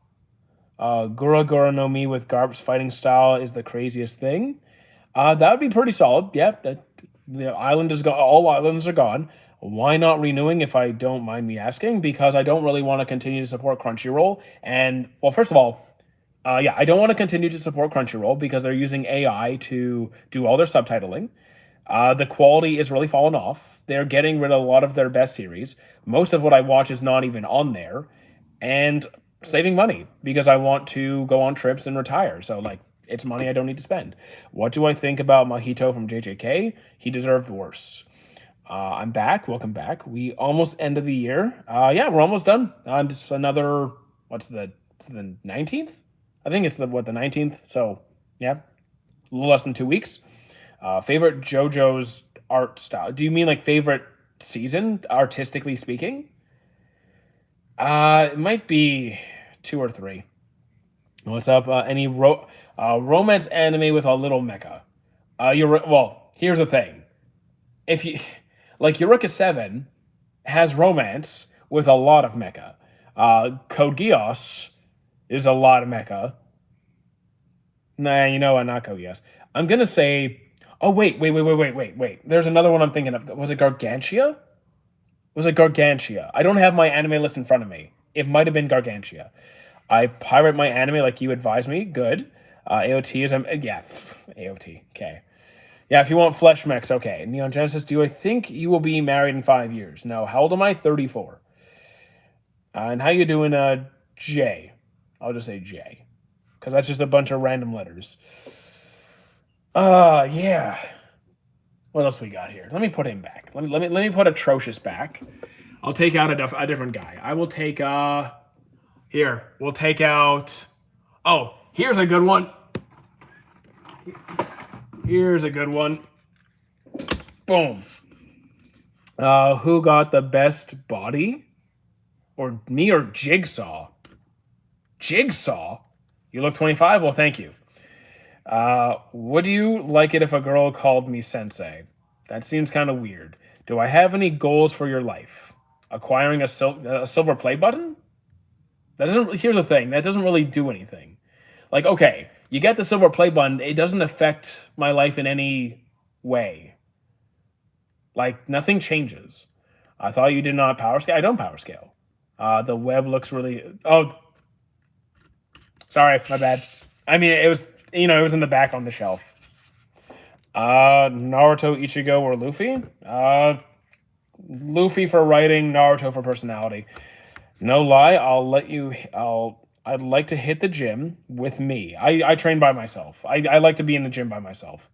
Gura Gura no Mi with Garp's fighting style is the craziest thing. That would be pretty solid. Yeah, the island is gone. All islands are gone. Why not renewing, if I don't mind me asking? Because I don't really want to continue to support Crunchyroll. And, well, first of all, I don't want to continue to support Crunchyroll because they're using AI to do all their subtitling. The quality is really falling off. They're getting rid of a lot of their best series. Most of what I watch is not even on there. And saving money because I want to go on trips and retire. So, like, it's money I don't need to spend. What do I think about Mahito from JJK? He deserved worse. I'm back. Welcome back. We almost end of the year. Yeah, we're almost done. Just another, what's the 19th? I think it's the 19th. So, yeah, a little less than 2 weeks. Favorite JoJo's art style. Do you mean like favorite season, artistically speaking? It might be 2 or 3. What's up? Any romance anime with a little mecha? Well, here's the thing. If you like, Eureka 7 has romance with a lot of mecha. Code Geass is a lot of mecha. Nah, you know what? Not Code Geass. I'm gonna say. Oh wait. There's another one I'm thinking of. Was it Gargantia? Was it Gargantia? I don't have my anime list in front of me. It might have been Gargantia. I pirate my anime like you advised me. Good. AOT is AOT. Okay. Yeah, if you want flesh mechs, okay. Neon Genesis, do I think you will be married in 5 years? No. How old am I? 34. And how you doing, J? I'll just say J. Because that's just a bunch of random letters. Yeah. What else we got here? Let me put him back. Let me put Atrocious back. I'll take out a different guy. I will take, here. We'll take out... Oh, here's a good one. Here's a good one. Boom. Who got the best body? Or me or Jigsaw? Jigsaw? You look 25? Well, thank you. Would you like it if a girl called me sensei? That seems kind of weird. Do I have any goals for your life? Acquiring a silver play button? That doesn't. Here's the thing. That doesn't really do anything. Like, okay, You get the silver play button, it doesn't affect my life in any way. Like, nothing changes. I thought you did not power scale. I don't power scale. The web looks really... Oh, sorry, my bad. I mean, it was, it was in the back on the shelf. Naruto, Ichigo, or Luffy? Luffy for writing, Naruto for personality. No lie, I'd like to hit the gym with me. I train by myself. I like to be in the gym by myself.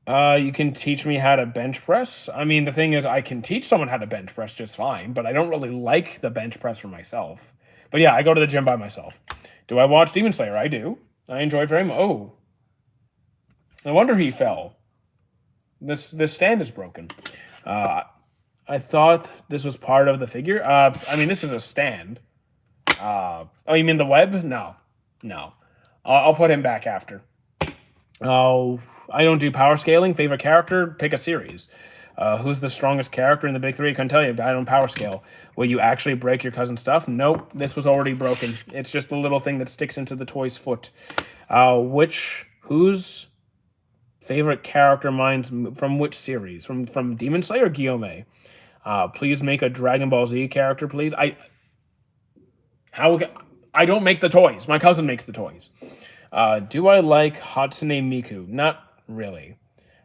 You can teach me how to bench press. I mean, the thing is, I can teach someone how to bench press just fine, but I don't really like the bench press for myself. But yeah, I go to the gym by myself. Do I watch Demon Slayer? I do. I enjoy it very much. Oh. No wonder he fell. This stand is broken. I thought this was part of the figure. I mean, this is a stand. Oh, you mean the web? No. I'll put him back after. Oh, I don't do power scaling. Favorite character? Pick a series. Who's the strongest character in the big three? I couldn't tell you. I don't power scale. Will you actually break your cousin's stuff? Nope. This was already broken. It's just the little thing that sticks into the toy's foot. Whose favorite character minds from which series? From Demon Slayer or Guillaume? Please make a Dragon Ball Z character, please. I don't make the toys. My cousin makes the toys. Do I like Hatsune Miku? Not really.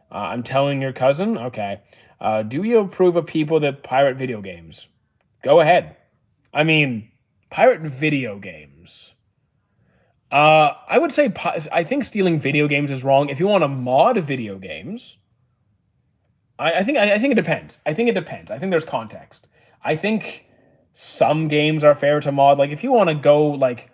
I'm telling your cousin? Okay. Do you approve of people that pirate video games? Go ahead. I mean, pirate video games. I would say I think stealing video games is wrong. If you want to mod video games, I think it depends. I think there's context. I think some games are fair to mod. Like if you want to go like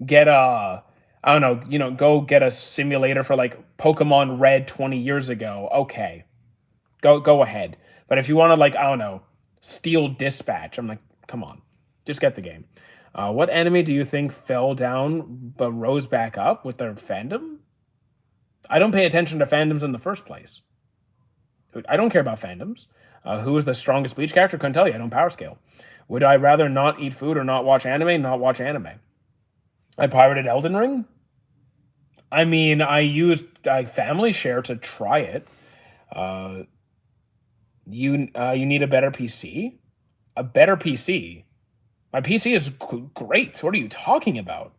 get a I don't know, go get a simulator for like Pokemon Red 20 years ago. Okay. Go ahead. But if you want to like, I don't know, steal Dispatch, I'm like, come on. Just get the game. What anime do you think fell down but rose back up with their fandom? I don't pay attention to fandoms in the first place. I don't care about fandoms. Who is the strongest Bleach character? Couldn't tell you. I don't power scale. Would I rather not eat food or not watch anime? Not watch anime. I pirated Elden Ring. I mean, I used Family Share to try it. You need a better PC? A better PC? My PC is great. What are you talking about?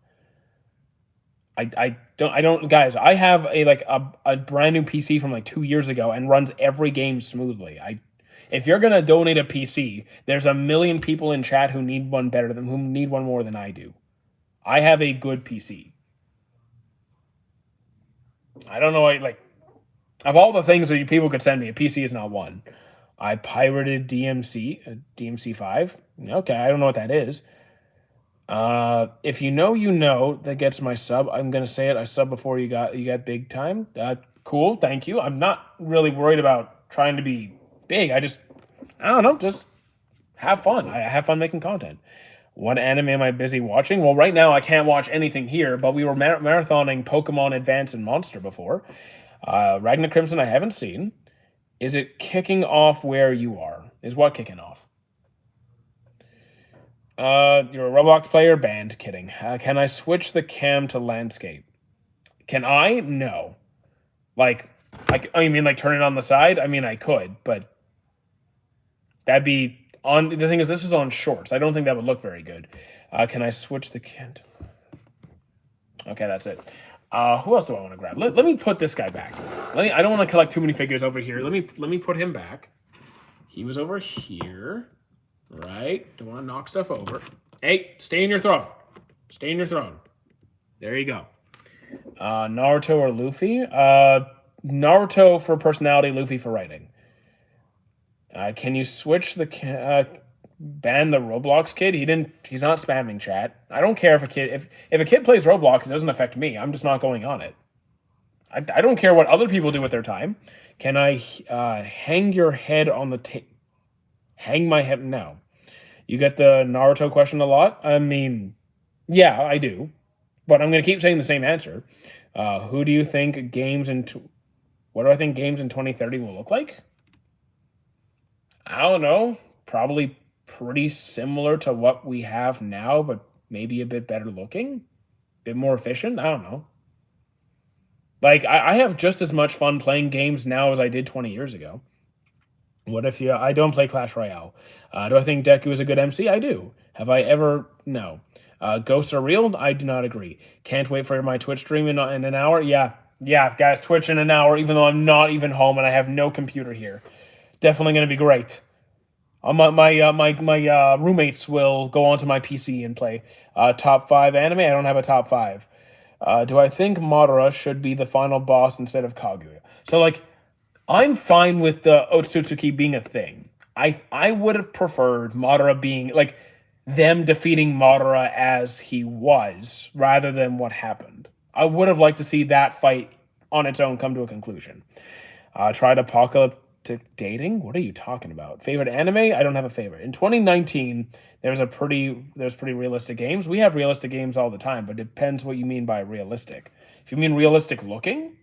I don't guys, I have a brand new PC from like 2 years ago and runs every game smoothly. If you're gonna donate a PC, there's a million people in chat who need one who need one more than I do. I have a good PC. I don't know, of all the things that people could send me, a PC is not one. I pirated DMC5. Okay, I don't know what that is. If you know, that gets my sub. I'm gonna say it. I sub before you got big time. Cool, thank you. I'm not really worried about trying to be big. I don't know, just have fun. I have fun making content. What anime am I busy watching? Well, right now I can't watch anything here, but we were marathoning Pokemon Advance and Monster before. Ragnar Crimson I haven't seen. Is it kicking off where you are? Is what kicking off? You're a Roblox player? Banned. Kidding. Can I switch the cam to landscape? Can I? No. You mean like turn it on the side? I mean, I could, but that'd be on. The thing is, this is on shorts. I don't think that would look very good. Can I switch the cam? Okay, that's it. Who else do I want to grab? Let me put this guy back. I don't want to collect too many figures over here. Let me put him back. He was over here. Right? Don't want to knock stuff over. Hey, stay in your throne. Stay in your throne. There you go. Naruto or Luffy? Naruto for personality, Luffy for writing. Can you switch the ban the Roblox kid? He's not spamming chat. I don't care if a kid plays Roblox, it doesn't affect me. I'm just not going on it. I don't care what other people do with their time. Can I hang your head on the hang my head? No. You get the Naruto question a lot? I mean, yeah, I do. But I'm going to keep saying the same answer. Who do you think what do I think games in 2030 will look like? I don't know. Probably pretty similar to what we have now, but maybe a bit better looking. bit more efficient. I don't know. Like I have just as much fun playing games now as I did 20 years ago. What if you? I don't play Clash Royale. Do I think Deku is a good MC? I do. Have I ever? No. Ghosts are real? I do not agree. Can't wait for my Twitch stream in an hour. Yeah, yeah, guys, Twitch in an hour. Even though I'm not even home and I have no computer here, definitely going to be great. My roommates will go onto my PC and play top five anime. I don't have a top five. Do I think Madara should be the final boss instead of Kaguya? So like I'm fine with the Otsutsuki being a thing. I would have preferred Madara being like them defeating Madara as he was rather than what happened. I would have liked to see that fight on its own come to a conclusion. Tried apocalyptic dating? What are you talking about? Favorite anime? I don't have a favorite. In 2019, there's pretty realistic games. We have realistic games all the time, but it depends what you mean by realistic. If you mean realistic looking,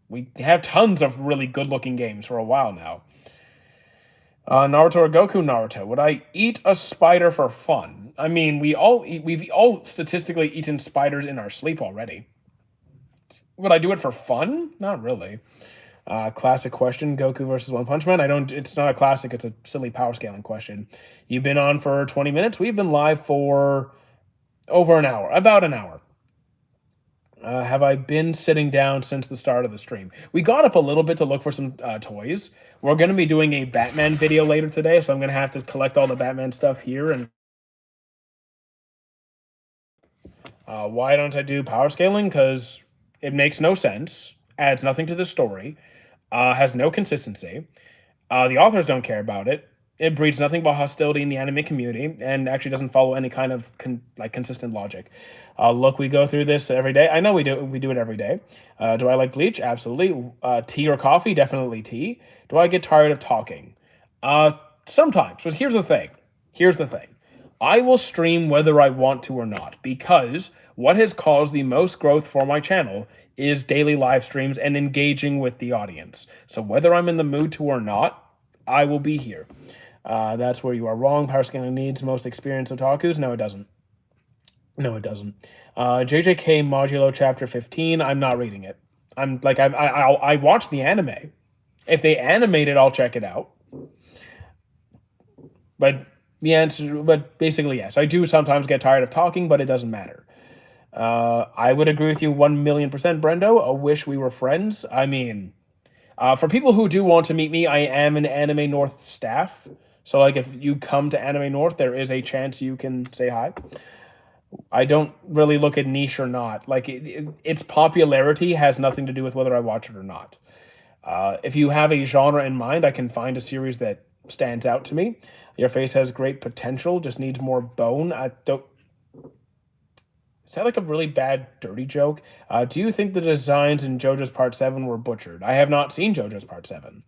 we have tons of really good looking games for a while now. Naruto or Goku Naruto? Would I eat a spider for fun? I mean, we've all statistically eaten spiders in our sleep already. Would I do it for fun? Not really. Classic question: Goku versus One Punch Man. I don't. It's not a classic. It's a silly power scaling question. You've been on for 20 minutes. We've been live for over an hour, about an hour. Have I been sitting down since the start of the stream? We got up a little bit to look for some toys. We're going to be doing a Batman video later today, so I'm going to have to collect all the Batman stuff here. And why don't I do power scaling? Because it makes no sense, adds nothing to the story, has no consistency. The authors don't care about it. It breeds nothing but hostility in the anime community, and actually doesn't follow any kind of consistent logic. Look, we go through this every day. I know we do. We do it every day. Do I like Bleach? Absolutely. Tea or coffee? Definitely tea. Do I get tired of talking? Sometimes. But here's the thing. Here's the thing. I will stream whether I want to or not, because what has caused the most growth for my channel is daily live streams and engaging with the audience. So whether I'm in the mood to or not, I will be here. That's where you are wrong. Power scaling needs most experienced otakus. No, it doesn't. No, it doesn't. JJK Modulo Chapter 15. I'm not reading it. I'm like I watch the anime. If they animate it, I'll check it out. But basically yes, I do sometimes get tired of talking, but it doesn't matter. I would agree with you 1,000,000%, Brendo. I wish we were friends. I mean, for people who do want to meet me, I am an Anime North staff. So like if you come to Anime North, there is a chance you can say hi. I don't really look at niche or not. Like its popularity has nothing to do with whether I watch it or not. If you have a genre in mind, I can find a series that stands out to me. Your face has great potential, just needs more bone. I don't. Is that like a really bad, dirty joke? Do you think the designs in JoJo's Part 7 were butchered? I have not seen JoJo's Part 7.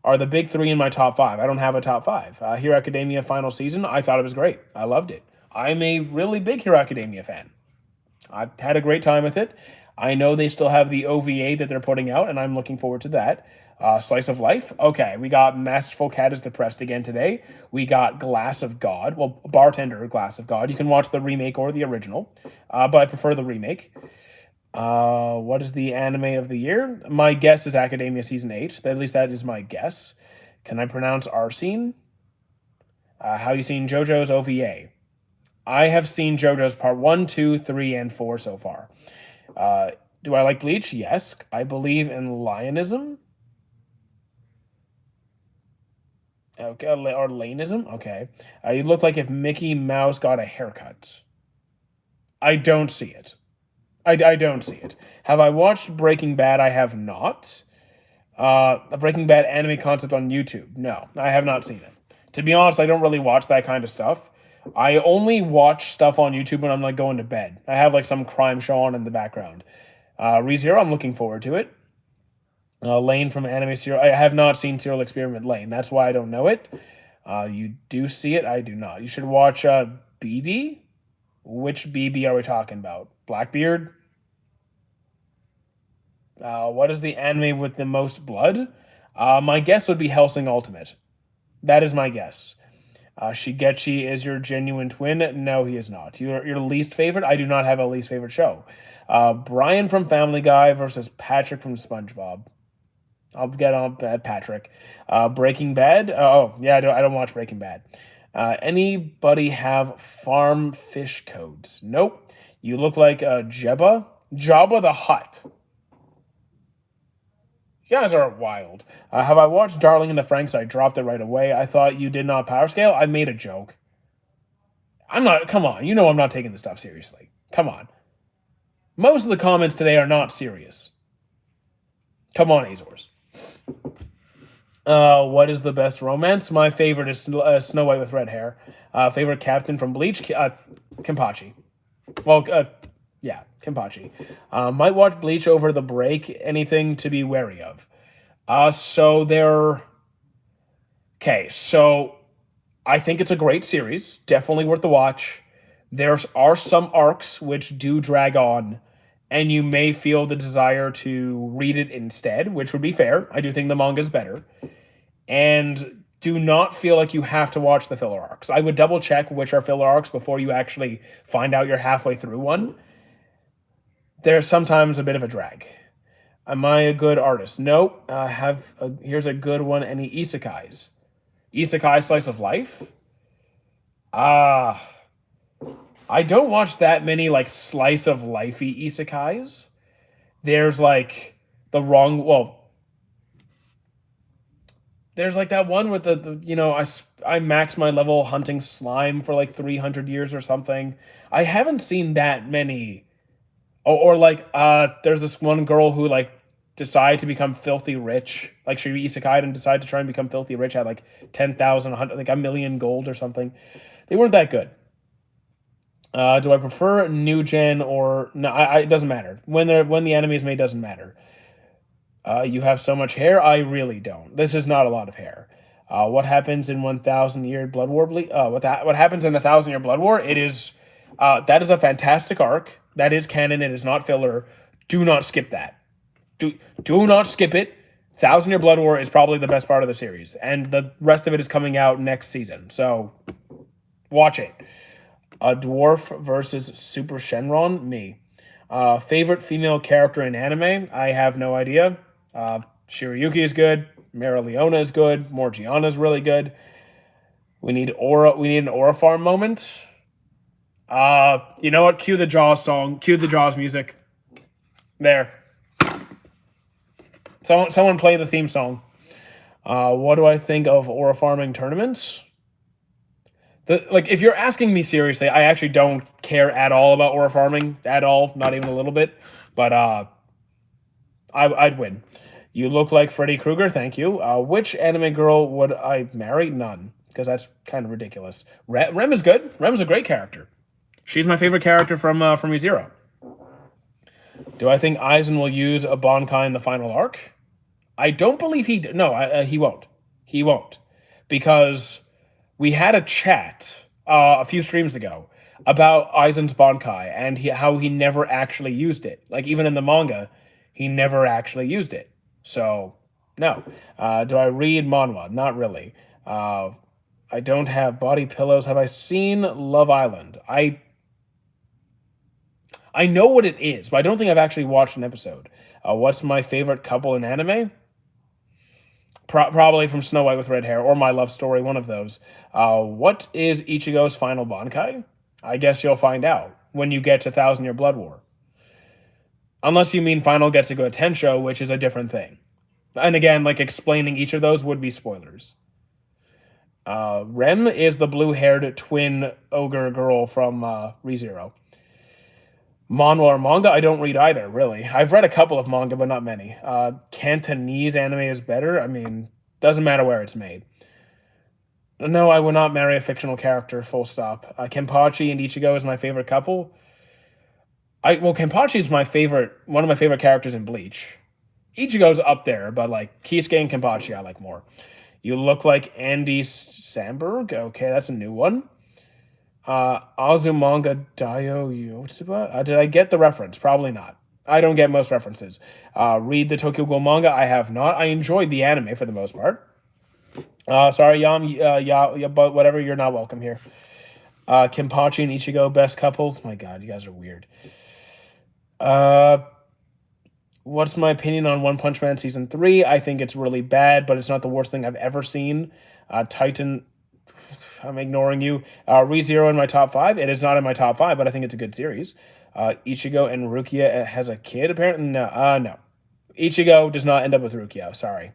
Are the big three in my top five? I don't have a top five. Hero Academia final season, I thought it was great. I loved it. I'm a really big Hero Academia fan. I've had a great time with it. I know they still have the OVA that they're putting out, and I'm looking forward to that. Slice of Life. Okay, we got Masterful Cat is Depressed again today. We got Glass of God. Well, Bartender Glass of God. You can watch the remake or the original, but I prefer the remake. What is the anime of the year? My guess is Academia Season 8. At least that is my guess. Can I pronounce Arsene? How you seen JoJo's OVA? I have seen JoJo's Part 1, 2, 3, and 4 so far. Do I like Bleach? Yes. I believe in Lionism. Okay, or Laneism? Okay. You look like if Mickey Mouse got a haircut. I don't see it. I don't see it. Have I watched Breaking Bad? I have not. A Breaking Bad anime concept on YouTube? No, I have not seen it. To be honest, I don't really watch that kind of stuff. I only watch stuff on YouTube when I'm like going to bed. I have like some crime show on in the background. ReZero, I'm looking forward to it. Lane from Anime Serial. I have not seen Serial Experiment Lane. That's why I don't know it. You do see it. I do not. You should watch BB. Which BB are we talking about? Blackbeard? What is the anime with the most blood? My guess would be Hellsing Ultimate. That is my guess. Shigechi is your genuine twin. No, he is not. Your least favorite. I do not have a least favorite show. Brian from Family Guy versus Patrick from SpongeBob. I'll get on Patrick. Breaking Bad. Oh yeah, I don't watch Breaking Bad. Anybody have farm fish codes? Nope. You look like Jabba the Hutt. You guys are wild. Have I watched Darling in the Franxx? I dropped it right away. I thought you did not power scale. I made a joke. I'm not. Come on. You know I'm not taking this stuff seriously. Come on. Most of the comments today are not serious. Come on, Azores. What is the best romance? My favorite is Snow White with red hair. Favorite captain from Bleach? Kenpachi. Well, yeah, Kenpachi. Might watch Bleach over the break. Anything to be wary of? So they're... Okay, so I think it's a great series. Definitely worth the watch. There are some arcs which do drag on, and you may feel the desire to read it instead, which would be fair. I do think the manga is better. And do not feel like you have to watch the filler arcs. I would double check which are filler arcs before you actually find out you're halfway through one. There's sometimes a bit of a drag. Am I a good artist? Nope. Here's a good one. Any isekais? Isekai slice of life? I don't watch that many like slice of lifey isekais. There's like the wrong. Well, there's like that one with I max my level hunting slime for like 300 years or something. I haven't seen that many. Or like there's this one girl who like decided to become filthy rich. Like she isekai'd and decided to try and become filthy rich, had like 10,000, like a million gold or something. They weren't that good. Do I prefer new gen or no? It doesn't matter. When the anime is made, doesn't matter. You have so much hair. I really don't. This is not a lot of hair. What happens in 1,000 year Blood War? What happens in 1,000 year Blood War? It is that is a fantastic arc. That is canon. It is not filler. Do not skip that. Do not skip it. 1,000 Year Blood War is probably the best part of the series, and the rest of it is coming out next season. So watch it. A dwarf versus Super Shenron. Me. Favorite female character in anime? I have no idea. Shiryuki is good. Mereoleona is good. Morgiana is really good. We need Aura. We need an Aura Farm moment. You know what? Cue the Jaws song. Cue the Jaws music. There. Someone play the theme song. What do I think of Aura farming tournaments? If you're asking me seriously, I actually don't care at all about Aura farming at all, not even a little bit. But I'd win. You look like Freddy Krueger. Thank you. Which anime girl would I marry? None, because that's kind of ridiculous. Rem is good. Rem's a great character. She's my favorite character from ReZero. Do I think Aizen will use a Bankai in the final arc? I don't believe he... No, he won't. He won't. Because we had a chat a few streams ago about Aizen's Bankai and how he never actually used it. Like, even in the manga, he never actually used it. So, no. Do I read manhwa? Not really. I don't have body pillows. Have I seen Love Island? I know what it is, but I don't think I've actually watched an episode. What's my favorite couple in anime? Probably from Snow White with red hair or My Love Story, one of those. What is Ichigo's final Bankai? I guess you'll find out when you get to 1,000 Year Blood War. Unless you mean final Getsugo Tensho, which is a different thing. And again, like explaining each of those would be spoilers. Rem is the blue-haired twin ogre girl from ReZero. Manhwa or manga? I don't read either, really. I've read a couple of manga, but not many. Cantonese anime is better. I mean, doesn't matter where it's made. No, I would not marry a fictional character, full stop. Kenpachi and Ichigo is my favorite couple. Kenpachi is one of my favorite characters in Bleach. Ichigo's up there, but like Kisuke and Kenpachi I like more. You look like Andy Samberg. Okay, that's a new one. Azumanga Daioh Yotsuba. Did I get the reference? Probably not. I don't get most references. Read the Tokyo Ghoul manga. I have not. I enjoyed the anime for the most part. Sorry, Yam, yeah, but whatever. You're not welcome here. Kimpachi and Ichigo, best couple. My God, you guys are weird. Uh, what's my opinion on One Punch Man season 3? I think it's really bad, but it's not the worst thing I've ever seen. Titan, I'm ignoring you. ReZero in my top 5. It is not in my top 5, but I think it's a good series. Ichigo and Rukia has a kid, apparently. No, no. Ichigo does not end up with Rukia. Sorry.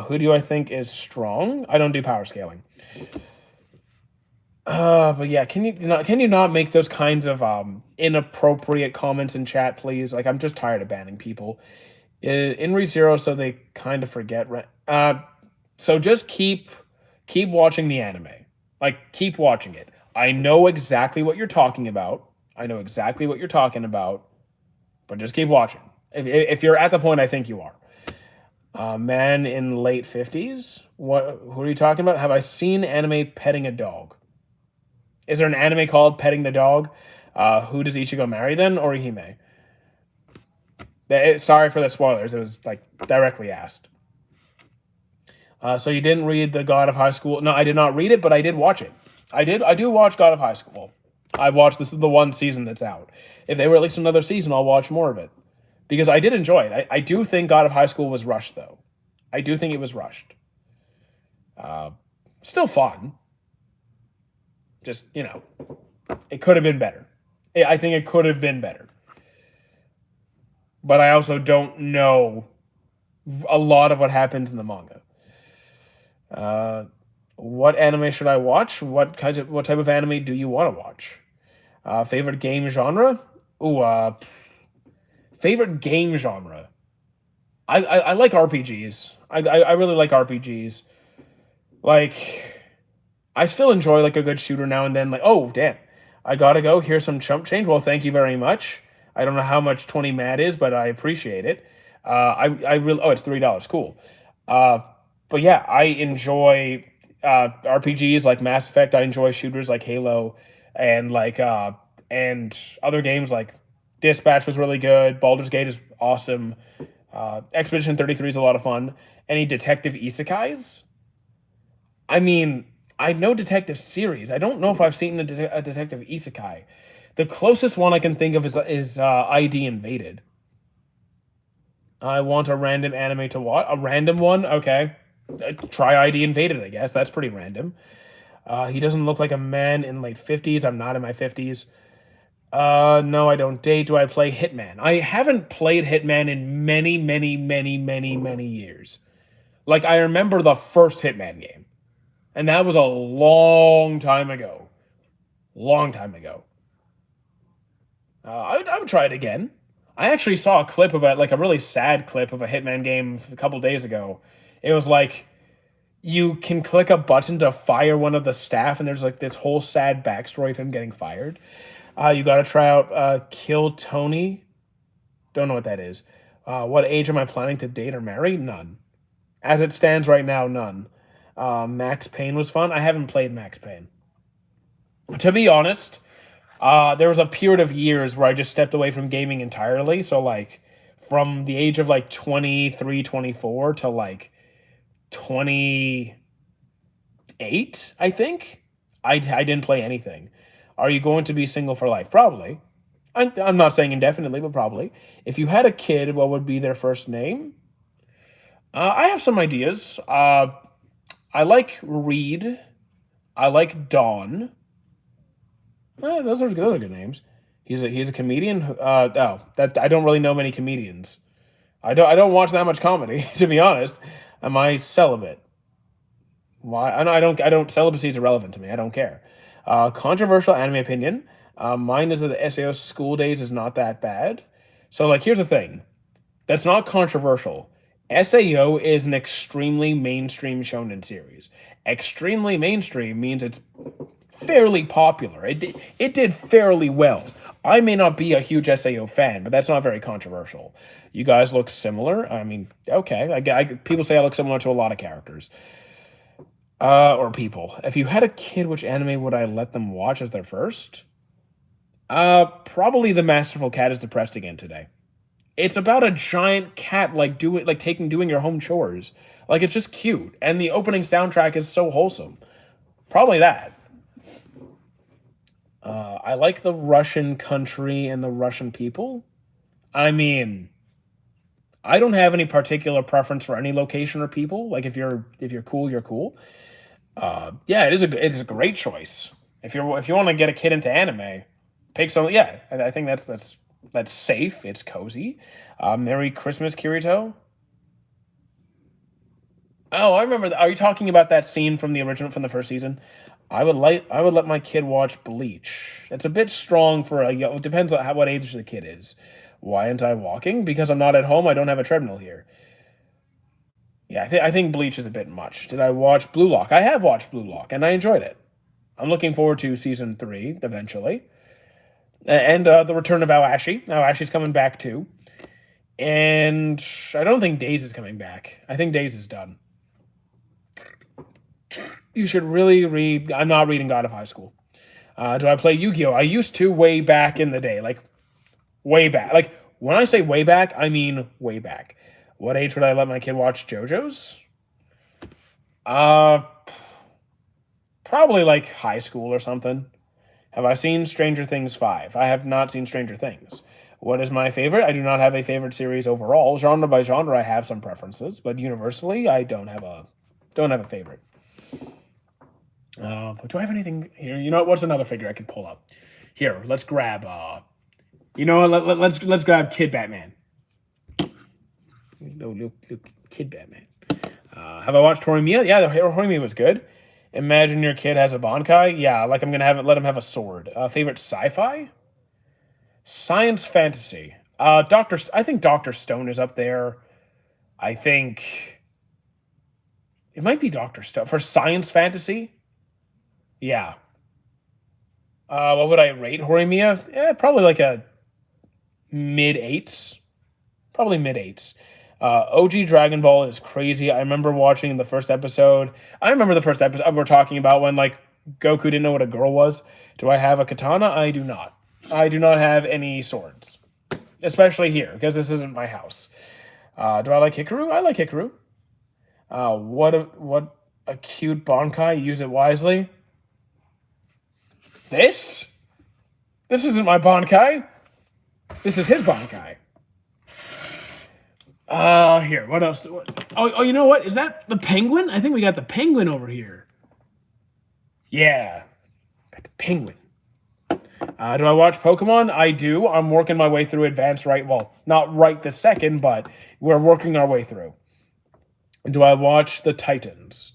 Who do I think is strong? I don't do power scaling. But yeah, can you not make those kinds of inappropriate comments in chat, please? Like, I'm just tired of banning people in ReZero, so they kind of forget. So just keep watching the anime. Like, keep watching it. I know exactly what you're talking about. I know exactly what you're talking about, but just keep watching. If you're at the point I think you are. Man in late 50s. Who are you talking about? Have I seen anime petting a dog? Is there an anime called Petting the Dog? Who does Ichigo marry then? Orihime? Sorry for the spoilers. It was like directly asked. So you didn't read the God of High School? No, I did not read it, but I did watch it. I do watch God of High School. I watched the one season that's out. If they release another season, I'll watch more of it. Because I did enjoy it. I do think God of High School was rushed, though. I do think it was rushed. Still fun. Just, it could have been better. I think it could have been better. But I also don't know a lot of what happens in the manga. What anime should I watch? What type of anime do you want to watch? Favorite game genre? Ooh, favorite game genre. I like RPGs. I really like RPGs. Like, I still enjoy like a good shooter now and then. Like, oh damn, I gotta go. Here's some chump change. Well, thank you very much. I don't know how much 20 mad is, but I appreciate it. I really, oh, it's $3. Cool. But yeah, I enjoy RPGs like Mass Effect. I enjoy shooters like Halo, and and other games like Dispatch was really good. Baldur's Gate is awesome. Expedition 33 is a lot of fun. Any detective isekais? I mean, I know detective series. I don't know if I've seen a detective isekai. The closest one I can think of is ID Invaded. I want a random anime to watch. A random one? Okay. Try ID Invaded, I guess. That's pretty random. He doesn't look like a man in late 50s. I'm not in my 50s. No, I don't date. Do I play Hitman? I haven't played Hitman in many, many, many, many, many years. Like, I remember the first Hitman game. And that was a long time ago. Long time ago. I would try it again. I actually saw a clip of it, like a really sad clip of a Hitman game a couple days ago. It was like you can click a button to fire one of the staff, and there's like this whole sad backstory of him getting fired. You got to try out Kill Tony. Don't know what that is. What age am I planning to date or marry? None. As it stands right now, none. Max Payne was fun. I haven't played Max Payne. To be honest, there was a period of years where I just stepped away from gaming entirely. So, like, from the age of, like, 23, 24 to, like, 28, I think, I didn't play anything. Are you going to be single for life? Probably. I'm not saying indefinitely, but probably. If you had a kid, what would be their first name? I have some ideas. I like Reed. I like Dawn. Those are good names. He's a comedian. That I don't really know many comedians. I don't watch that much comedy, to be honest. Am I celibate? Why? I don't. Celibacy is irrelevant to me. I don't care. Controversial anime opinion. Mine is that the SAO School Days is not that bad. So, like, here's the thing. That's not controversial. SAO is an extremely mainstream shonen series. Extremely mainstream means it's fairly popular. It did fairly well. I may not be a huge SAO fan, but that's not very controversial. You guys look similar. I mean, okay. People say I look similar to a lot of characters. Or people. If you had a kid, which anime would I let them watch as their first? Probably The Masterful Cat is depressed again today. It's about a giant cat like doing your home chores. Like it's just cute, and the opening soundtrack is so wholesome. Probably that. I like the Russian country and the Russian people. I mean, I don't have any particular preference for any location or people. Like if you're cool, you're cool. Yeah, it is a great choice. If you want to get a kid into anime, pick some. Yeah, I think that's safe. It's cozy. Merry Christmas, Kirito. Oh, I remember. Are you talking about that scene from the original from the first season? I would let my kid watch Bleach. It's a bit strong for it depends on what age the kid is. Why aren't I walking? Because I'm not at home. I don't have a treadmill here. Yeah, I think Bleach is a bit much. Did I watch Blue Lock? I have watched Blue Lock, and I enjoyed it. I'm looking forward to season three eventually, and the return of Aoashi. Aoashi's coming back too, and I don't think Days is coming back. I think Days is done. You should really read. I'm not reading God of High School. Do I play Yu-Gi-Oh? I used to way back in the day, like way back. Like when I say way back, I mean way back. What age would I let my kid watch JoJo's? Uh, Probably like high school or something. Have I seen Stranger Things 5? I have not seen Stranger Things. What is my favorite? I do not have a favorite series overall. Genre by genre, I have some preferences, but universally, I don't have a favorite. But do I have anything here? You know what? What's another figure I could pull up? Here, let's grab. You know what? Let's grab Kid Batman. No, look, Kid Batman. Have I watched Horimiya? Yeah, the Horimiya was good. Imagine your kid has a Bankai. Yeah, like I'm gonna let him have a sword. Favorite sci-fi? Science fantasy. I think Doctor Stone is up there. I think it might be Doctor Stone for science fantasy. Yeah. What would I rate Horimiya? Yeah, probably like a mid eights. Probably mid eights. OG Dragon Ball is crazy. I remember watching the first episode. I remember the first episode we're talking about when like Goku didn't know what a girl was. Do I have a katana? I do not. I do not have any swords, especially here because this isn't my house. Do I like Hikaru? I like Hikaru. What a cute Bankai. Use it wisely. This? This isn't my Bankai. This is his Bankai. Here. What else? Oh, you know what? Is that the penguin? I think we got the penguin over here. Yeah, got the penguin. Do I watch Pokemon? I do. I'm working my way through Advanced right. Well, not right this second, but we're working our way through. Do I watch the Titans?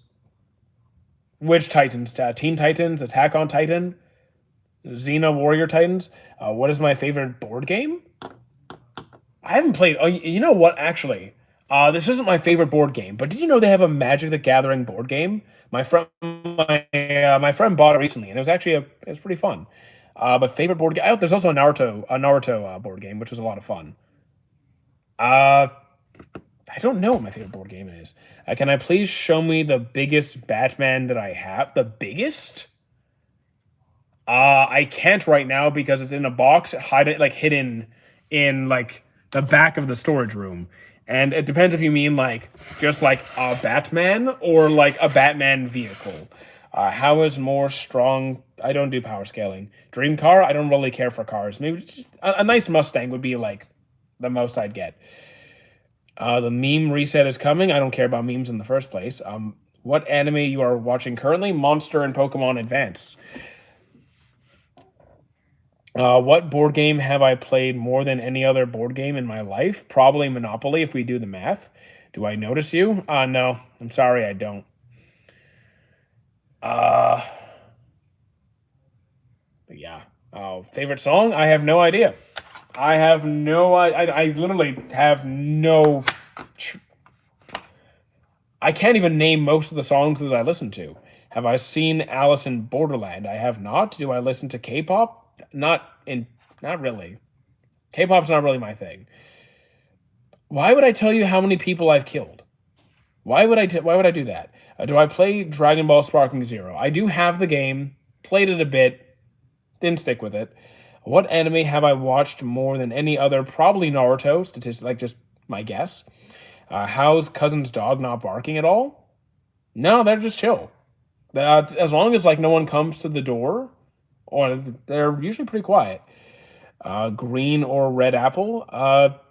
Which Titans? Teen Titans, Attack on Titan, Xena Warrior Titans. What is my favorite board game? I haven't played. Oh, you know what? Actually, this isn't my favorite board game. But did you know they have a Magic the Gathering board game? My friend bought it recently, and it was pretty fun. But favorite board game. There's also a Naruto board game, which was a lot of fun. Uh, I don't know what my favorite board game is. Can I please show me the biggest Batman that I have? The biggest? I can't right now because it's in a box, hidden in like the back of the storage room. And it depends if you mean like just like a Batman or like a Batman vehicle. How is more strong? I don't do power scaling. Dream car? I don't really care for cars. Maybe just a nice Mustang would be like the most I'd get. The meme reset is coming. I don't care about memes in the first place. What anime you are watching currently? Monster and Pokemon Advance. What board game have I played more than any other board game in my life? Probably Monopoly if we do the math. Do I notice you? No. I'm sorry, I don't. Uh, but yeah. Favorite song? I have no idea. I have no. I literally have no. I can't even name most of the songs that I listen to. Have I seen Alice in Borderland? I have not. Do I listen to K-pop? Not really. K-pop's not really my thing. Why would I tell you how many people I've killed? Why would I do that? Do I play Dragon Ball Sparking Zero? I do have the game. Played it a bit. Didn't stick with it. What anime have I watched more than any other? Probably Naruto, like just my guess. How's cousin's dog not barking at all? No, they're just chill. As long as like no one comes to the door, or they're usually pretty quiet. Green or red apple?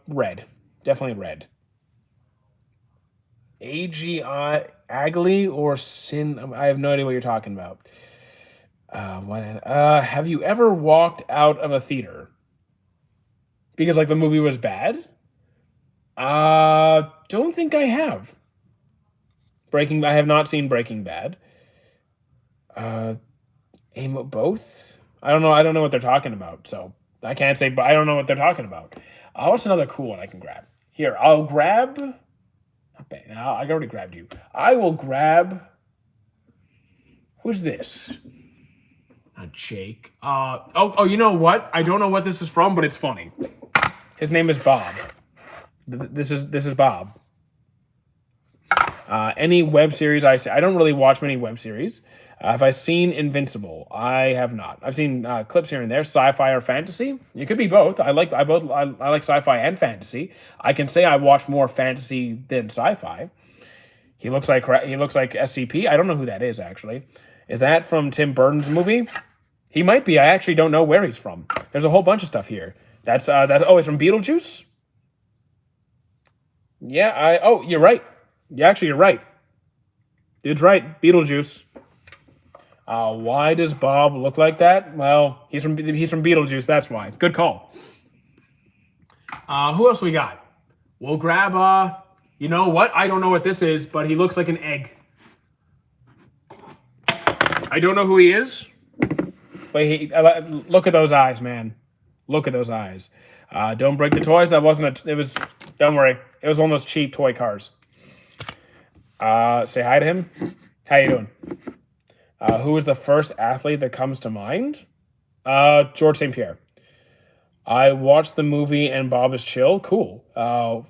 Red. Definitely red. AGI Agli or Sin? I have no idea what you're talking about. Have you ever walked out of a theater because like the movie was bad? Don't think I have. I have not seen Breaking Bad. Uh, aim at both. I don't know. I don't know what they're talking about, so I can't say. But I don't know what they're talking about. What's another cool one I can grab? Here, I'll grab. Okay, now I already grabbed you. I will grab. Who's this? Not Jake. You know what? I don't know what this is from, but it's funny. His name is Bob. This is Bob. Any web series I see? I don't really watch many web series. Have I seen Invincible? I have not. I've seen clips here and there. Sci-fi or fantasy? It could be both. I like sci-fi and fantasy. I can say I watch more fantasy than sci-fi. He looks like SCP. I don't know who that is actually. Is that from Tim Burton's movie? He might be. I actually don't know where he's from. There's a whole bunch of stuff here. That's it's from Beetlejuice. Yeah, you're right. Yeah, actually, you're right. Dude's right. Beetlejuice. Why does Bob look like that? Well, he's from Beetlejuice. That's why. Good call. Who else we got? We'll grab. You know what? I don't know what this is, but he looks like an egg. I don't know who he is, but look at those eyes, man. Look at those eyes. Don't break the toys. That wasn't a. It was. Don't worry. It was one of those cheap toy cars. Say hi to him. How you doing? Who is the first athlete that comes to mind? George St. Pierre. I watched the movie and Bob is chill. Cool.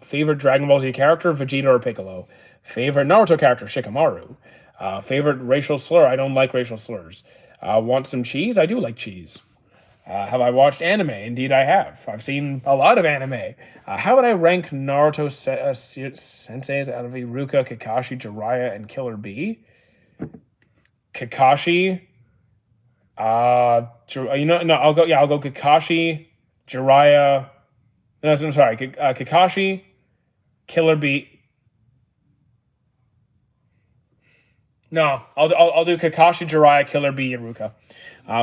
Favorite Dragon Ball Z character, Vegeta or Piccolo? Favorite Naruto character, Shikamaru. Favorite racial slur, I don't like racial slurs. Want some cheese? I do like cheese. Have I watched anime? Indeed, I have. I've seen a lot of anime. How would I rank Naruto senseis out of Iruka, Kakashi, Jiraiya, and Killer Bee? Kakashi. I'll go Kakashi, Jiraiya. No, I'm sorry. Kakashi, Killer Bee. No, I'll do Kakashi, Jiraiya, Killer Bee, Iruka.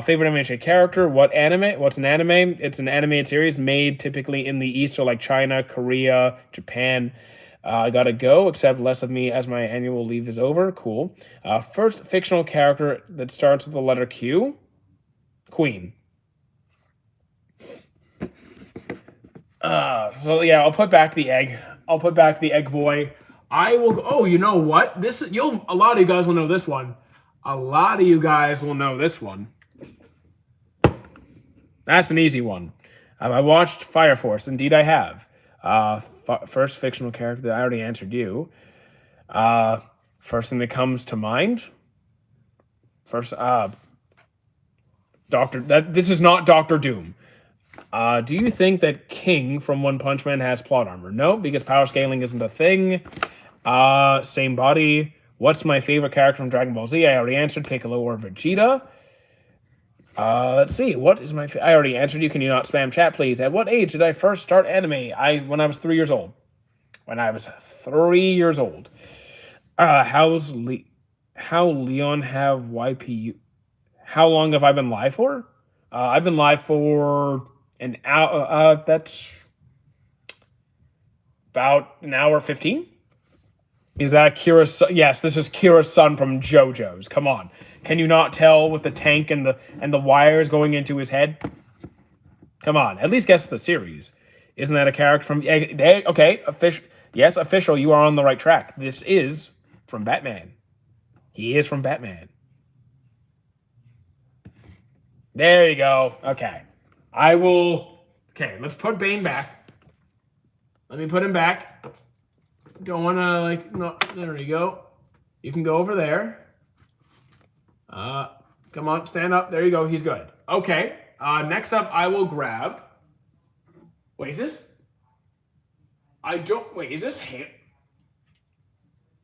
Favorite animation character? What's an anime? It's an animated series made typically in the East, so like China, Korea, Japan. I gotta go, except less of me as my annual leave is over. Cool. First fictional character that starts with the letter Q? Queen. I'll put back the egg. I'll put back the egg boy. I will. Oh, you know what? A lot of you guys will know this one. A lot of you guys will know this one. That's an easy one. Have I watched Fire Force? Indeed, I have. First fictional character that I already answered you. First thing that comes to mind. This is not Doctor Doom. Do you think that King from One Punch Man has plot armor? No, because power scaling isn't a thing. Same body. What's my favorite character from Dragon Ball Z? I already answered Piccolo or Vegeta. Let's see. What is my? I already answered you. Can you not spam chat, please? At what age did I first start anime? When I was 3 years old. When I was 3 years old. How Leon have YPU? How long have I been live for? I've been live for an hour. That's about an hour 15. Is that Kira's son? Yes, this is Kira's son from JoJo's. Come on. Can you not tell with the tank and the wires going into his head? Come on. At least guess the series. Isn't that a character from... Okay, official, you are on the right track. This is from Batman. He is from Batman. There you go. Okay. Okay, let's put Bane back. Let me put him back. Don't want to, no, there you go. You can go over there. Come on, stand up. There you go. He's good. Okay. Next up, I will grab. Wait, is this? I don't. Wait, is this him?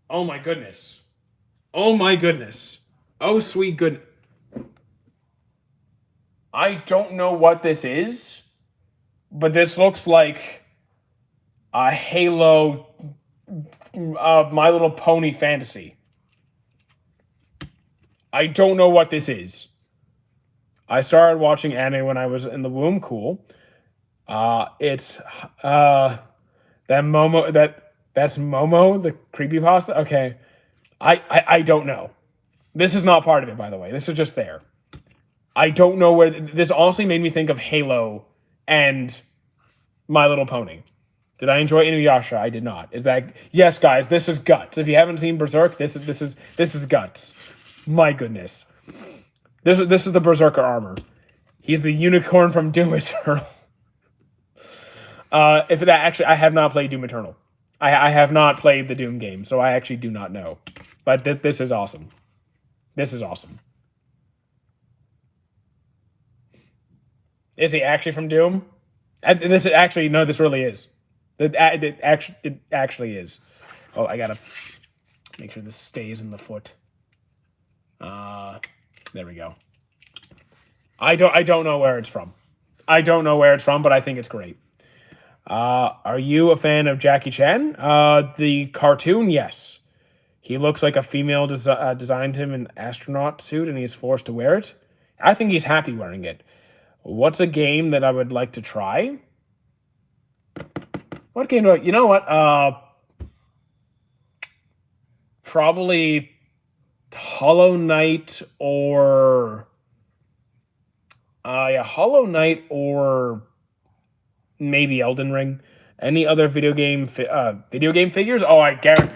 Oh my goodness. Oh my goodness. Oh sweet good. I don't know what this is, but this looks like a Halo My Little Pony fantasy. I don't know what this is. I started watching anime when I was in the womb. Cool. It's that Momo that's Momo the creepypasta. Okay, I don't know. This is not part of it, by the way. This is just there. I don't know where this honestly made me think of Halo and My Little Pony. Did I enjoy Inuyasha? I did not. Is that yes, guys? This is guts. If you haven't seen Berserk, this is guts. My goodness, this is the Berserker armor. He's the unicorn from Doom Eternal. If that actually, I have not played Doom Eternal. I have not played the Doom game, so I actually do not know. But this is awesome. This is awesome. Is he actually from Doom? This is actually no. This really is. It actually is. Oh, I gotta make sure this stays in the foot. There we go. I don't know where it's from. I don't know where it's from, but I think it's great. Are you a fan of Jackie Chan? The cartoon, yes. He looks like a female designed him an astronaut suit, and he's forced to wear it. I think he's happy wearing it. What's a game that I would like to try? What game do I... You know what? Probably Hollow Knight or... yeah, Hollow Knight or maybe Elden Ring. Any other video game figures? Oh, I guarantee...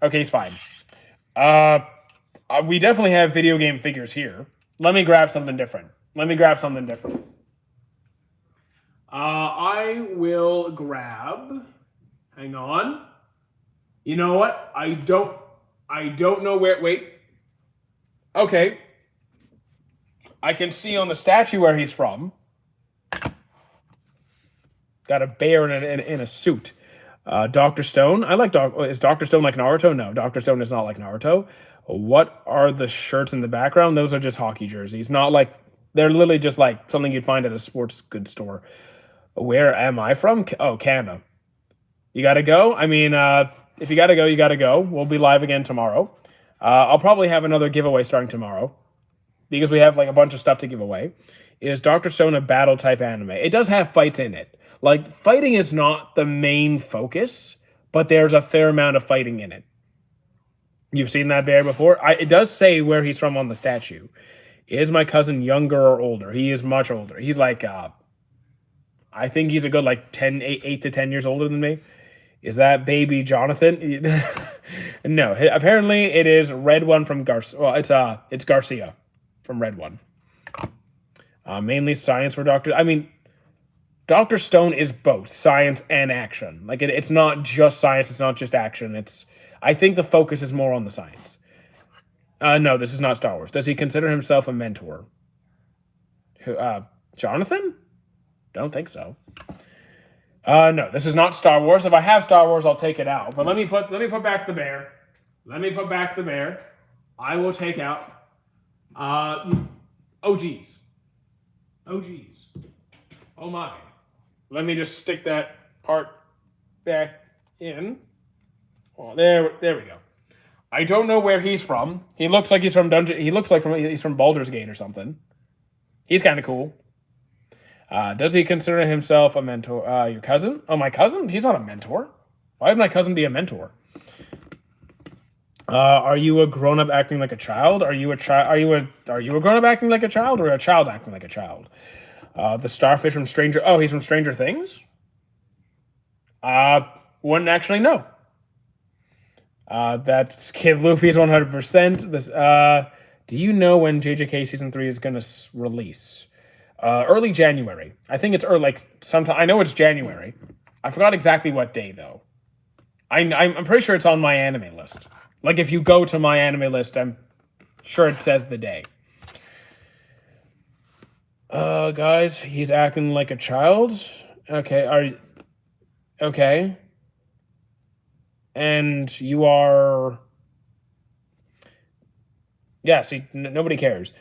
Okay, he's fine. We definitely have video game figures here. Let me grab something different. I will grab... Hang on. You know what? I don't know where... Wait. Okay. I can see on the statue where he's from. Got a bear in a suit. Dr. Stone. I like Is Dr. Stone like Naruto? No, Dr. Stone is not like Naruto. What are the shirts in the background? Those are just hockey jerseys. Not like... They're literally just like something you'd find at a sports goods store. Where am I from? Oh, Canada. You gotta go? I mean, if you gotta go, you gotta go. We'll be live again tomorrow. I'll probably have another giveaway starting tomorrow. Because we have like a bunch of stuff to give away. Is Dr. Stone a battle type anime? It does have fights in it. Like, fighting is not the main focus, but there's a fair amount of fighting in it. You've seen that bear before? It does say where he's from on the statue. Is my cousin younger or older? He is much older. He's like, I think he's a good like 8 to 10 years older than me. Is that baby Jonathan? No, apparently it is Red One from Garcia. Well, it's Garcia from Red One. Mainly science for Dr. I mean, Dr. Stone is both science and action. Like it's not just science. It's not just action. I think the focus is more on the science. No, this is not Star Wars. Does he consider himself a mentor? Jonathan? Don't think so. No, this is not Star Wars. If I have Star Wars, I'll take it out. But let me put back the bear. I will take out. Oh geez. Oh my. Let me just stick that part back in. Oh, there we go. I don't know where he's from. He looks like he's from he's from Baldur's Gate or something. He's kind of cool. Does he consider himself a mentor? Your cousin? Oh, my cousin? He's not a mentor. Why would my cousin be a mentor? Are you a grown-up acting like a child? Are you a grown-up acting like a child, or a child acting like a child? The starfish from Stranger... Oh, he's from Stranger Things? Wouldn't actually know. That's Kid Luffy's 100%. Do you know when JJK Season 3 is going to release? Early January. I think it's early, like sometime. I know it's January. I forgot exactly what day though. I'm pretty sure it's on my anime list. Like if you go to my anime list, I'm sure it says the day. Guys, he's acting like a child. Okay, okay. And you are. Yeah, see, nobody cares.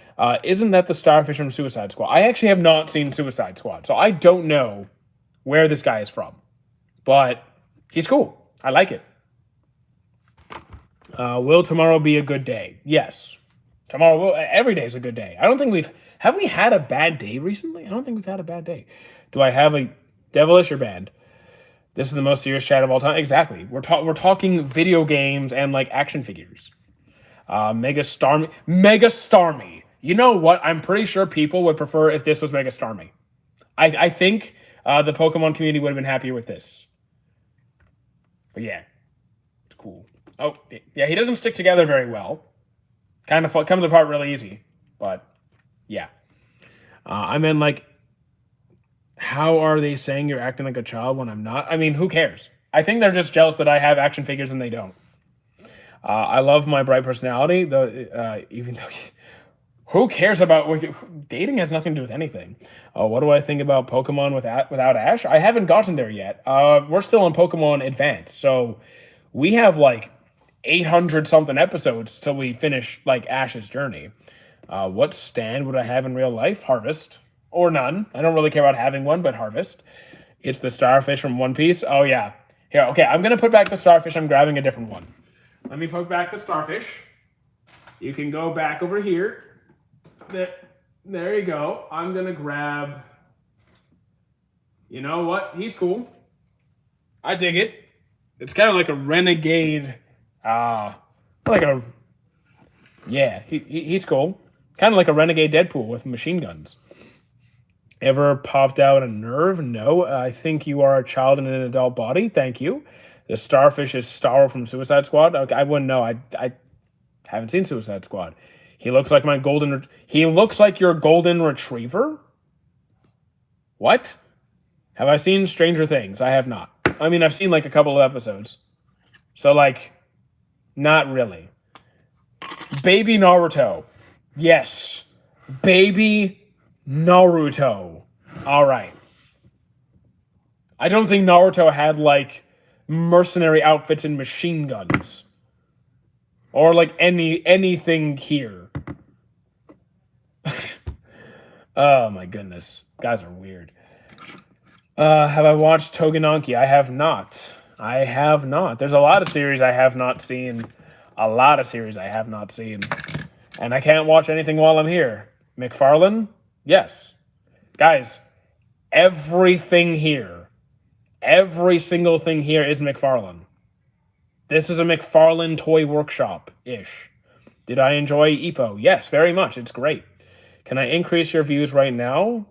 Isn't that the starfish from Suicide Squad? I actually have not seen Suicide Squad, so I don't know where this guy is from. But he's cool. I like it. Will tomorrow be a good day? Yes. Every day is a good day. I don't think have we had a bad day recently? I don't think we've had a bad day. Do I have a devilish or band? This is the most serious chat of all time. Exactly. We're talking video games and like action figures. Mega Starmie. You know what? I'm pretty sure people would prefer if this was Mega Starmie. I think the Pokemon community would have been happier with this. But yeah, it's cool. Oh, yeah, he doesn't stick together very well. Kind of comes apart really easy. But yeah. I mean, like, how are they saying you're acting like a child when I'm not? I mean, who cares? I think they're just jealous that I have action figures and they don't. I love my bright personality, though. Even though, who cares about dating? Has nothing to do with anything. What do I think about Pokemon without Ash? I haven't gotten there yet. We're still in Pokemon Advance, so we have like 800 something episodes till we finish like Ash's journey. What stand would I have in real life? Harvest or none. I don't really care about having one, but Harvest. It's the starfish from One Piece. Oh yeah. Here, okay. I'm gonna put back the starfish. I'm grabbing a different one. Let me put back the starfish. You can go back over here. There you go. I'm gonna grab. You know what? He's cool. I dig it. It's kind of like a renegade. Like a. Yeah, he's cool. Kind of like a renegade Deadpool with machine guns. Ever popped out a nerve? No. I think you are a child in an adult body. Thank you. The starfish is Starro from Suicide Squad. Okay, I wouldn't know. I haven't seen Suicide Squad. He looks like he looks like your golden retriever? What? Have I seen Stranger Things? I have not. I mean, I've seen like a couple of episodes. So like, not really. Baby Naruto. Yes. Baby Naruto. All right. I don't think Naruto had like mercenary outfits and machine guns. Or like anything here. Oh my goodness. Guys are weird. Have I watched Togenanki? I have not. There's a lot of series I have not seen. And I can't watch anything while I'm here. McFarlane? Yes. Guys, everything here, every single thing here is McFarlane. This is a McFarlane toy workshop-ish. Did I enjoy Ippo? Yes, very much. It's great. Can I increase your views right now?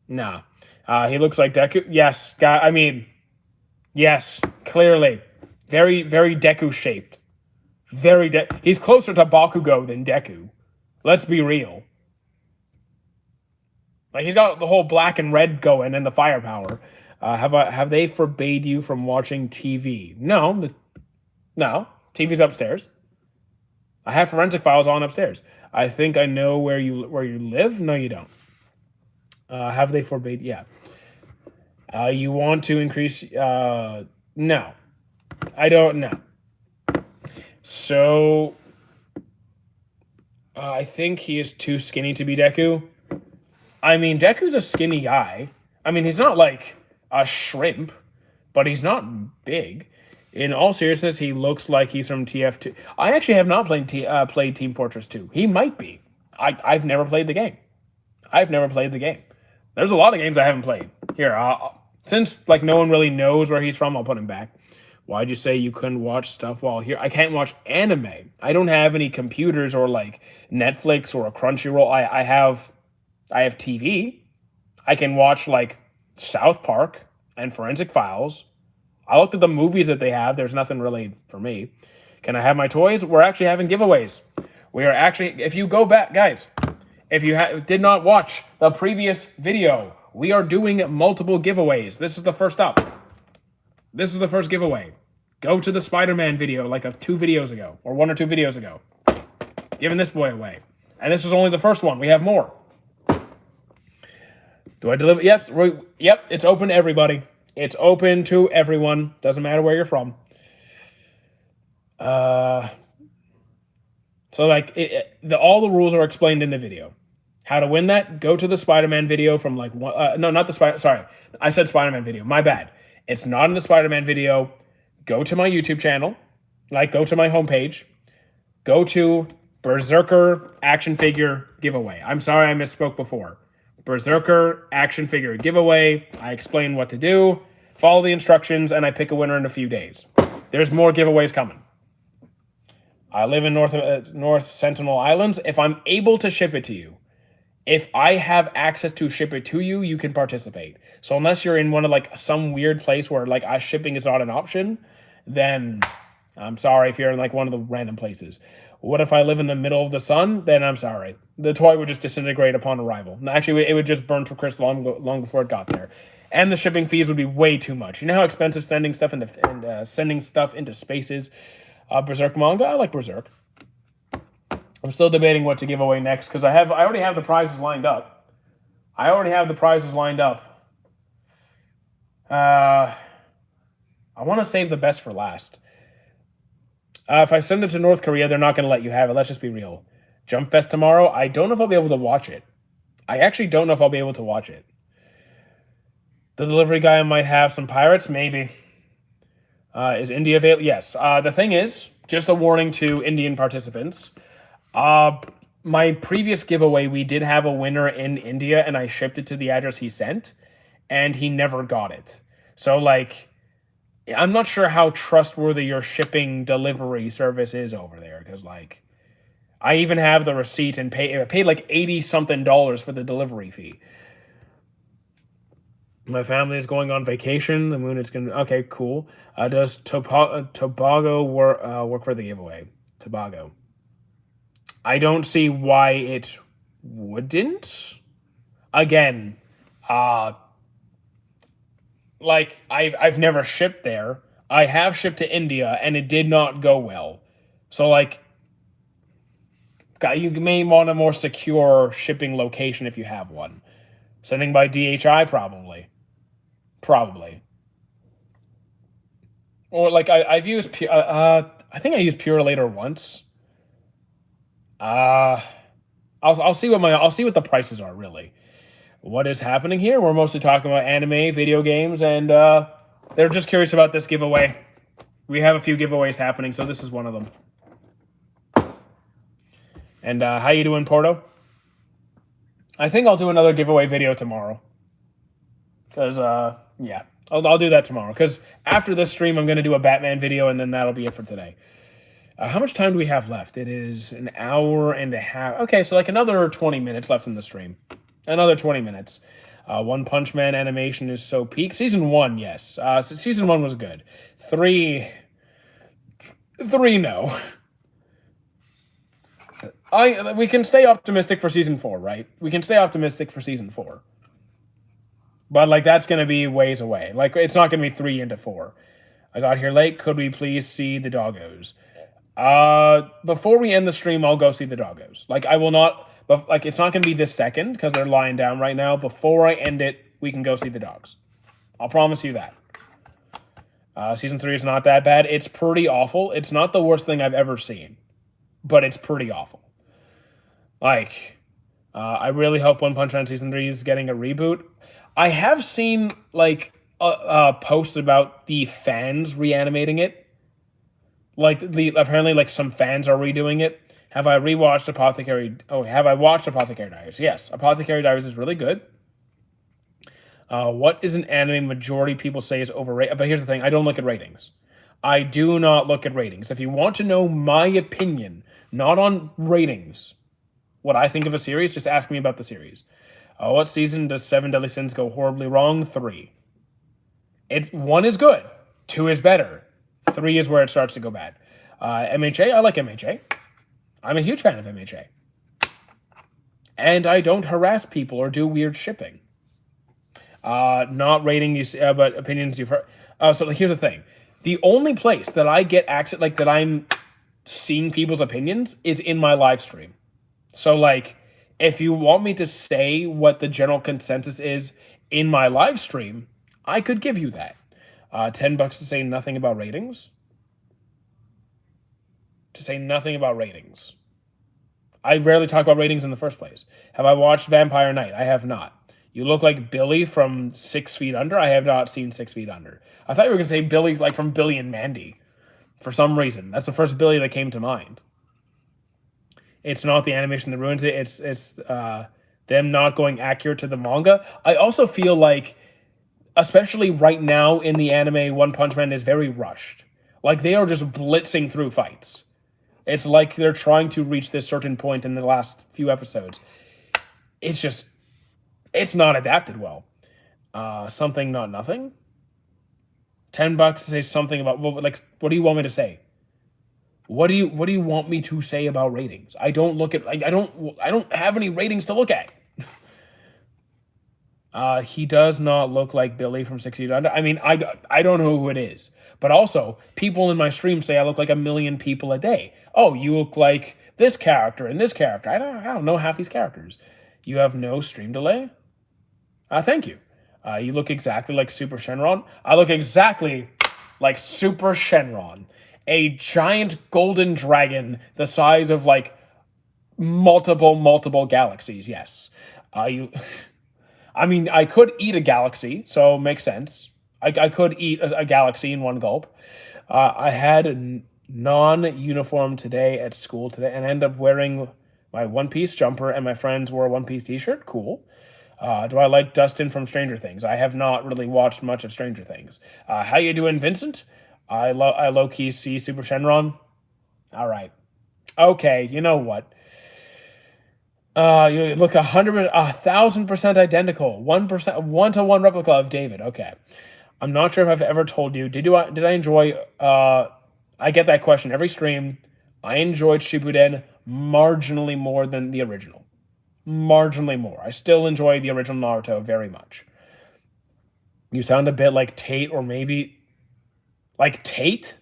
Nah. He looks like Deku. Yes, yes, clearly. Very, very Deku-shaped. He's closer to Bakugo than Deku. Let's be real. Like, he's got the whole black and red going and the firepower. Have they forbade you from watching TV? No. No. TV's upstairs. I have Forensic Files on upstairs. I think I know where you live. No, you don't. Have they forbade? Yeah. You want to increase? No. I don't know. So, I think he is too skinny to be Deku. I mean, Deku's a skinny guy. I mean, he's not like a shrimp, but he's not big. In all seriousness, he looks like he's from TF2. I actually have not played Team Fortress 2. He might be. I've never played the game. There's a lot of games I haven't played. Here, since like no one really knows where he's from, I'll put him back. Why'd you say you couldn't watch stuff while here? I can't watch anime. I don't have any computers or like Netflix or a Crunchyroll. I have TV. I can watch like South Park and Forensic Files. I looked at the movies that they have. There's nothing really for me. Can I have my toys? We're actually having giveaways. We are actually, if you go back, guys, if you did not watch the previous video, we are doing multiple giveaways. This is the first up. This is the first giveaway. Go to the Spider-Man video like 2 videos ago, or 1 or 2 videos ago. Giving this boy away. And this is only the first one. We have more. Do I deliver? Yes. Yep. It's open to everybody. It's open to everyone. Doesn't matter where you're from. So like all the rules are explained in the video. How to win that? Go to the Spider-Man video from like no, not the Spider. Sorry, I said Spider-Man video. My bad. It's not in the Spider-Man video. Go to my YouTube channel. Like go to my homepage. Go to Berserker action figure giveaway. I'm sorry I misspoke before. Berserker action figure giveaway. I explain what to do. Follow the instructions, and I pick a winner in a few days. There's more giveaways coming. I live in North Sentinel Islands. If I'm able to ship it to you, if I have access to ship it to you, you can participate. So unless you're in one of like some weird place where like shipping is not an option, then I'm sorry if you're in like one of the random places. What if I live in the middle of the sun? Then I'm sorry. The toy would just disintegrate upon arrival. Actually, it would just burn to crisp long before it got there. And the shipping fees would be way too much. You know how expensive sending stuff into spaces? Berserk manga. I like Berserk. I'm still debating what to give away next because I already have the prizes lined up. I want to save the best for last. If I send it to North Korea, they're not going to let you have it. Let's just be real. Jump Fest tomorrow. I don't know if I'll be able to watch it. I actually don't know if I'll be able to watch it. The delivery guy might have some pirates, maybe. Is India available? Yes. The thing is, just a warning to Indian participants. My previous giveaway, we did have a winner in India, and I shipped it to the address he sent, and he never got it. So, like, I'm not sure how trustworthy your shipping delivery service is over there, because, like, I even have the receipt and I paid like $80-something for the delivery fee. My family is going on vacation. The moon is going to... Okay, cool. Does Tobago work for the giveaway? Tobago. I don't see why it wouldn't. Again, like, I've never shipped there. I have shipped to India, and it did not go well. So, like, you may want a more secure shipping location if you have one. Sending by DHI, probably. Or, like, I've used... I think I used Purelator once. I'll see what the prices are, really. What is happening here? We're mostly talking about anime, video games, and they're just curious about this giveaway. We have a few giveaways happening, so this is one of them. And how you doing, Porto? I think I'll do another giveaway video tomorrow. Because, yeah, I'll do that tomorrow. Because after this stream, I'm going to do a Batman video, and then that'll be it for today. How much time do we have left? It is an hour and a half. Okay, so like another 20 minutes left in the stream. Another 20 minutes. One Punch Man animation is so peak. Season 1, yes. Season 1 was good. 3, no. We can stay optimistic for Season 4, right? We can stay optimistic for Season 4. But, like, that's going to be ways away. Like, it's not going to be 3 into 4. I got here late. Could we please see the doggos? Before we end the stream, I'll go see the doggos. Like, I will not... But, like, it's not going to be this second, because they're lying down right now. Before I end it, we can go see the dogs. I'll promise you that. Season 3 is not that bad. It's pretty awful. It's not the worst thing I've ever seen. But it's pretty awful. Like, I really hope One Punch Man Season 3 is getting a reboot. I have seen, like, posts about the fans reanimating it. Like, apparently, like, some fans are redoing it. Have I watched Apothecary Diaries? Yes, Apothecary Diaries is really good. What is an anime majority people say is overrated? But here's the thing, I don't look at ratings. I do not look at ratings. If you want to know my opinion, not on ratings, what I think of a series, just ask me about the series. What season does Seven Deadly Sins go horribly wrong? 3. 1 is good. 2 is better. 3 is where it starts to go bad. MHA, I like MHA. I'm a huge fan of MHA. And I don't harass people or do weird shipping. Not rating you, but opinions you've heard. So here's the thing. The only place that I get access, like that I'm seeing people's opinions, is in my live stream. So like, If you want me to say what the general consensus is in my live stream, I could give you that. $10 to say nothing about ratings. To say nothing about ratings. I rarely talk about ratings in the first place. Have I watched Vampire Knight? I have not. You look like Billy from 6 Feet Under. I have not seen 6 Feet Under. I thought you were going to say Billy like from Billy and Mandy. For some reason. That's the first Billy that came to mind. It's not the animation that ruins it. It's them not going accurate to the manga. I also feel like, especially right now in the anime, One Punch Man is very rushed. Like, they are just blitzing through fights. It's like they're trying to reach this certain point in the last few episodes. It's not adapted well. Something, not nothing. $10 to say something about, well, like, what do you want me to say? What do you want me to say about ratings? I don't look at, I don't have any ratings to look at. He does not look like Billy from 6 Feet Under. I mean, I don't know who it is. But also, people in my stream say I look like a million people a day. Oh, you look like this character and this character. I don't know half these characters. You have no stream delay? Thank you. You look exactly like Super Shenron. I look exactly like Super Shenron. A giant golden dragon the size of, like, multiple galaxies, yes. I mean, I could eat a galaxy, so it makes sense. I could eat a galaxy in one gulp. I had non-uniform today at school today, and I ended up wearing my One Piece jumper, and my friends wore a One Piece t-shirt. Cool. Do I like Dustin from Stranger Things? I have not really watched much of Stranger Things. How you doing, Vincent? I low-key see Super Shenron. All right. Okay, you know what? You look 1,000% identical. 1%, 1-to-1 replica of David. Okay. I'm not sure if I've ever told you. Did I enjoy? I get that question every stream. I enjoyed Shippuden marginally more than the original. Marginally more. I still enjoy the original Naruto very much. You sound a bit like Tate, or maybe like Tate.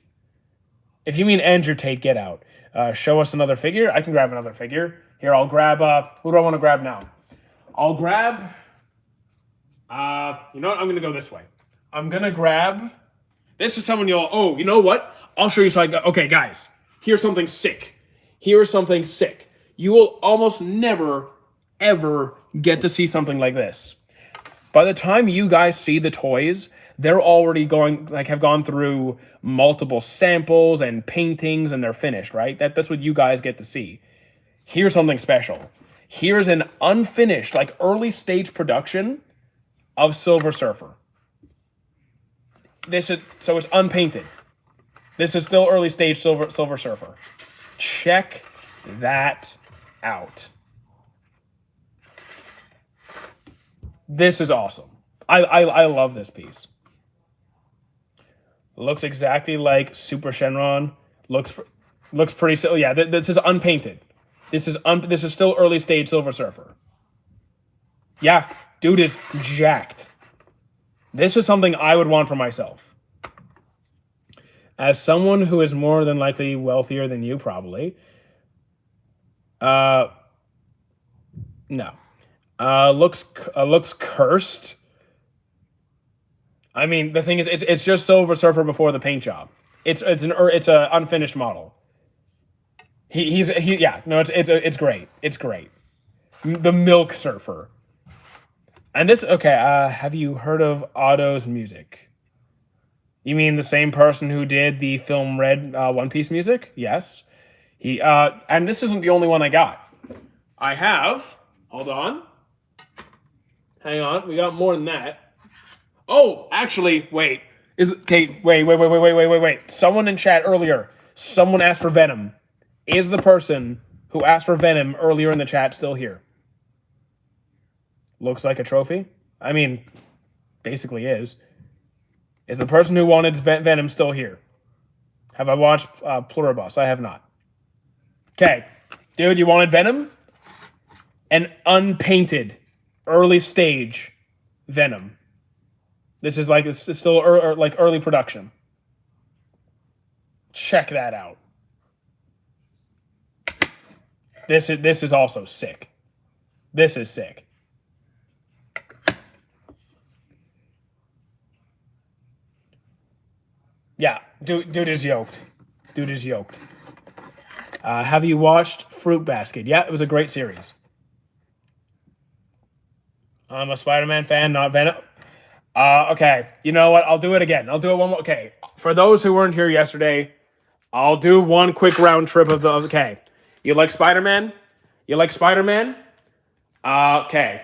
If you mean Andrew Tate, get out. Show us another figure. I can grab another figure. Here, I'll grab, who do I want to grab now? I'll grab, you know what? I'm going to go this way. I'm going to grab, this is someone oh, you know what? I'll show you something. Okay, guys, here's something sick. Here's something sick. You will almost never, ever get to see something like this. By the time you guys see the toys, they're already have gone through multiple samples and paintings, and they're finished, right? That's what you guys get to see. Here's something special. Here's an unfinished, like, early stage production of Silver Surfer. So it's unpainted. This is still early stage Silver Surfer. Check that out. This is awesome. I love this piece. Looks exactly like Super Shenron. Looks pretty silly. Yeah, this is unpainted. This is still early stage Silver Surfer. Yeah, dude is jacked. This is something I would want for myself. As someone who is more than likely wealthier than you, probably. No. Looks cursed. I mean, the thing is, it's just Silver Surfer before the paint job. It's a unfinished model. It's great. It's great. The Milk Surfer. And this, okay, have you heard of Otto's music? You mean the same person who did the film Red One Piece music? Yes. And this isn't the only one I got. I have, hold on. Hang on, we got more than that. Oh, actually, wait. Wait. Someone in chat earlier, someone asked for Venom. Is the person who asked for Venom earlier in the chat still here? Looks like a trophy. I mean, basically is. Is the person who wanted Venom still here? Have I watched Pluribus? I have not. Okay. Dude, you wanted Venom? An unpainted, early stage Venom. This is like, it's still like early production. Check that out. This is also sick. This is sick. Yeah, dude is yoked. Dude is yoked. Have you watched Fruit Basket? Yeah, it was a great series. I'm a Spider-Man fan, not Venom. Okay, you know what? I'll do it again. I'll do it one more. Okay, for those who weren't here yesterday, I'll do one quick round trip of the. Okay, you like Spider-Man? You like Spider-Man? Okay,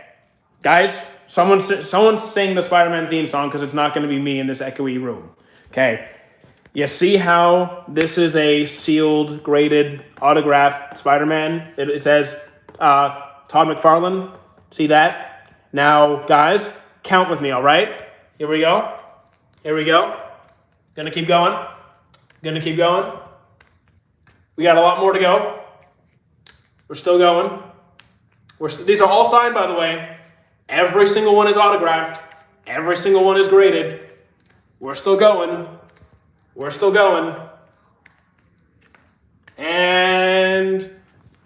guys, someone sing the Spider-Man theme song because it's not going to be me in this echoey room. Okay, you see how this is a sealed, graded, autographed Spider-Man? It says Todd McFarlane. See that? Now, guys, count with me, all right? Here we go. Here we go. Gonna keep going. Gonna keep going. We got a lot more to go. We're still going. These are all signed, by the way. Every single one is autographed. Every single one is graded. We're still going. We're still going. And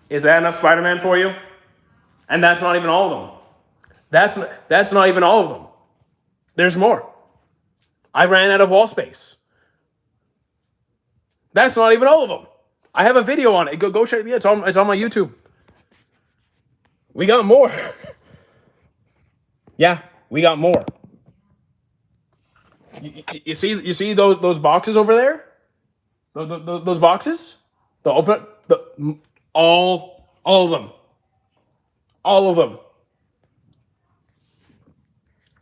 is that enough Spider-Man for you? And that's not even all of them. That's not even all of them. There's more. I ran out of wall space. That's not even all of them. I have a video on it. Go check it. Yeah, it's on my YouTube. We got more. Yeah, we got more. You see those boxes over there? Those boxes? All of them. All of them.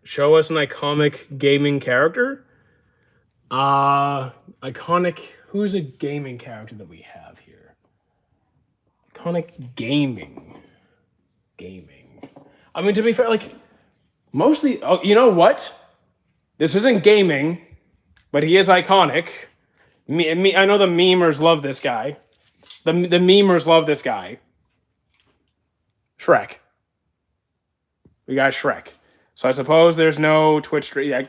Show us an iconic gaming character. Iconic. Who's a gaming character that we have here? Iconic gaming. I mean, to be fair, like mostly. Oh, you know what? This isn't gaming, but he is iconic. I know the memers love this guy. The memers love this guy. Shrek. We got Shrek. So I suppose there's no Twitch stream. Yeah,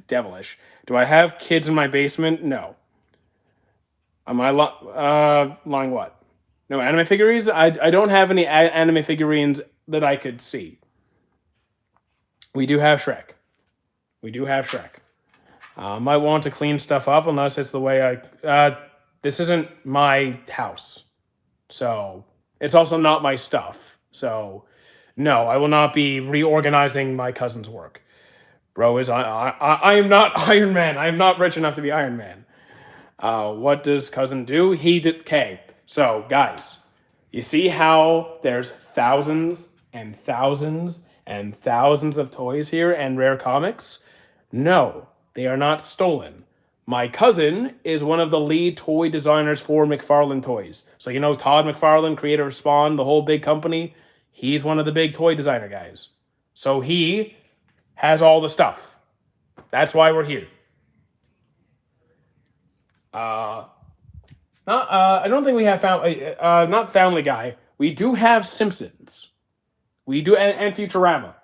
devilish. Do I have kids in my basement? No. Am I lying? What? No anime figurines? I don't have any anime figurines that I could see. We do have Shrek. Might want to clean stuff up unless it's the way I. This isn't my house, so it's also not my stuff. So, no, I will not be reorganizing my cousin's work. Bro, I am not Iron Man. I am not rich enough to be Iron Man. What does cousin do? He did. Okay, so guys, you see how there's thousands and thousands and thousands of toys here and rare comics? No, they are not stolen. My cousin is one of the lead toy designers for McFarlane Toys. So you know Todd McFarlane, creator of Spawn, the whole big company? He's one of the big toy designer guys. So he has all the stuff. That's why we're here. I don't think we have not Family Guy. We do have Simpsons. We do, and Futurama.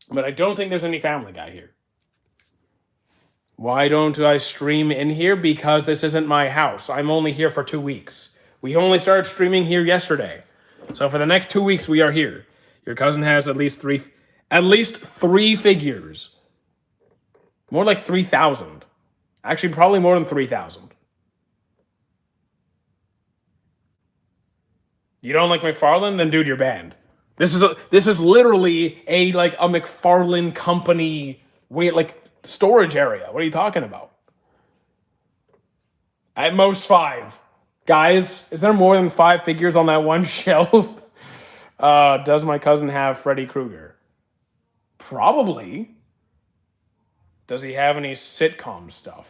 But I don't think there's any Family Guy here. Why don't I stream in here? Because this isn't my house. I'm only here for 2 weeks. We only started streaming here yesterday. So for the next 2 weeks, we are here. Your cousin has at least three figures. More like 3,000. Actually, probably more than 3,000. You don't like McFarlane? Then dude, you're banned. This is literally a McFarlane company storage area. What are you talking about? At most 5. Guys, is there more than 5 figures on that one shelf? Does my cousin have Freddy Krueger? Probably. Does he have any sitcom stuff?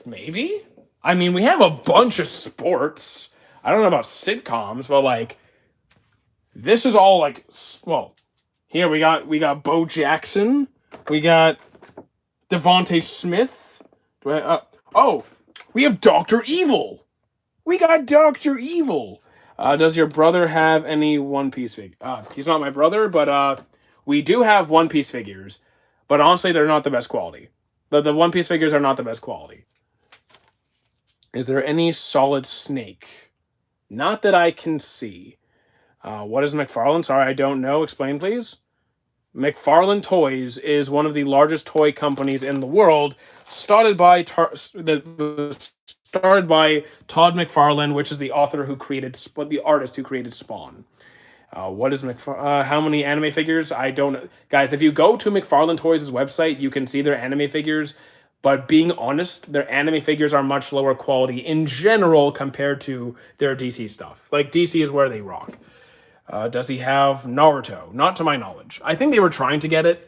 Maybe? I mean, we have a bunch of sports. I don't know about sitcoms, but this is all here we got Bo Jackson, we got Devontae Smith. We have Dr. Evil. We got Dr. Evil. Does your brother have any One Piece figures? He's not my brother, but we do have One Piece figures. But honestly, they're not the best quality. The One Piece figures are not the best quality. Is there any solid snake? Not that I can see. What is McFarlane? Sorry, I don't know. Explain, please. McFarlane Toys is one of the largest toy companies in the world, started by started by Todd McFarlane, which is the author who created, the artist who created Spawn. What is how many anime figures? I don't know. Guys, if you go to McFarlane Toys' website, you can see their anime figures. But being honest, their anime figures are much lower quality in general compared to their DC stuff. Like, DC is where they rock. Does he have Naruto? Not to my knowledge. I think they were trying to get it.